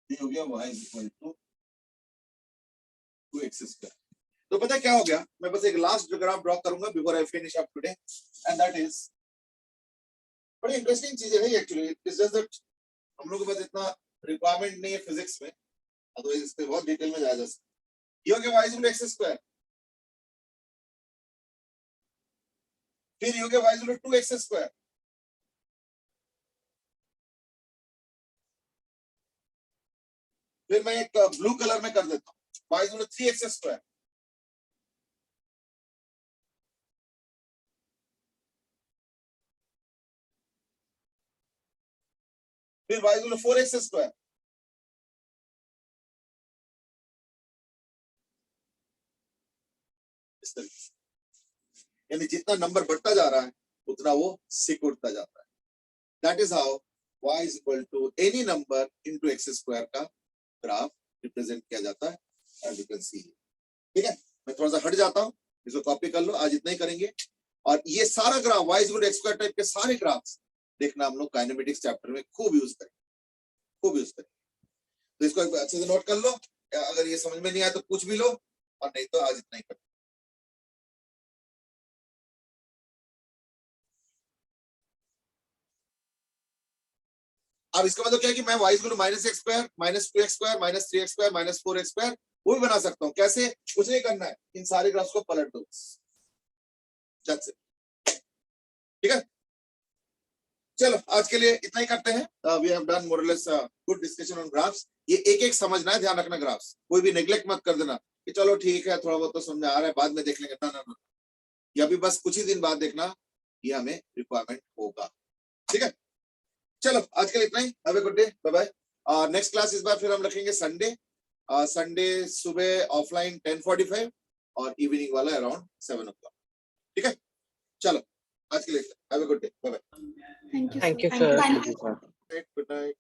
ये हो गया y is equal to 2x square. तो पता है क्या हो गया, मैं बस एक लास्ट ग्राफ ड्रॉ करूंगा before I finish up today, and that is बड़ी इंटरेस्टिंग चीज है एक्चुअली। इट्स जस्ट दैट हम लोगों के पास इतना रिक्वायरमेंट नहीं है फिजिक्स में, अदरवाइज इस पे बहुत डिटेल में जाया जा सकता है। ये हो गया y is equal to x square, फिर ये हो गया y is equal to 2x square, फिर मैं एक ब्लू कलर में कर देता हूँ, y is equal to 3x square, फिर y is equal to 4x square, इस तरीके से। यानी जितना नंबर बढ़ता जा रहा है उतना वो सिकुड़ता जाता है। That is how y is equal to any number into x square का ग्राफ रिप्रेजेंट किया जाता है, एज यू कैन सी। ठीक है, मैं थोड़ा सा हट जाता हूँ, इसको कॉपी कर लो, आज इतना ही करेंगे। और ये सारा graph y is equal to x square type के सारे ग्राफ्स देखना हम लोग काइनेमेटिक्स चैप्टर में खूब यूज करेंगे, खूब यूज करेंगे। तो इसको एक अच्छे से नोट कर लो, अगर ये समझ में नहीं आया तो पूछ भी लो, और नहीं तो आज इतना ही कर। अब इसका मतलब क्या है कि मैं y is equal to minus x square, minus 2x square, minus 3x square, minus 4x square वो भी बना सकता हूँ। कैसे, कुछ नहीं करना है, इन सारे ग्राफ्स को पलट दो, that's it। ठीक है, चलो आज के लिए इतना ही करते हैं। वी हैव डन मोर और less good discussion on graphs. ये एक एक समझना है, ध्यान रखना, ग्राफ्स कोई भी नेग्लेक्ट मत कर देना कि चलो ठीक है थोड़ा बहुत तो समझ में आ रहा है बाद में देख लेंगे, ना, या भी बस कुछ ही दिन बाद देखना, ये हमें रिक्वायरमेंट होगा। ठीक है, चलो आज के लिए इतना ही। Have a good day, bye bye. Next class इस बार फिर हम रखेंगे संडे, संडे सुबह ऑफलाइन 10:45 और इवनिंग वाला अराउंड 7 o'clock। ठीक है, चलो आज के लिए have a good day, bye bye, thank you Thank you, sir. sir. Good night.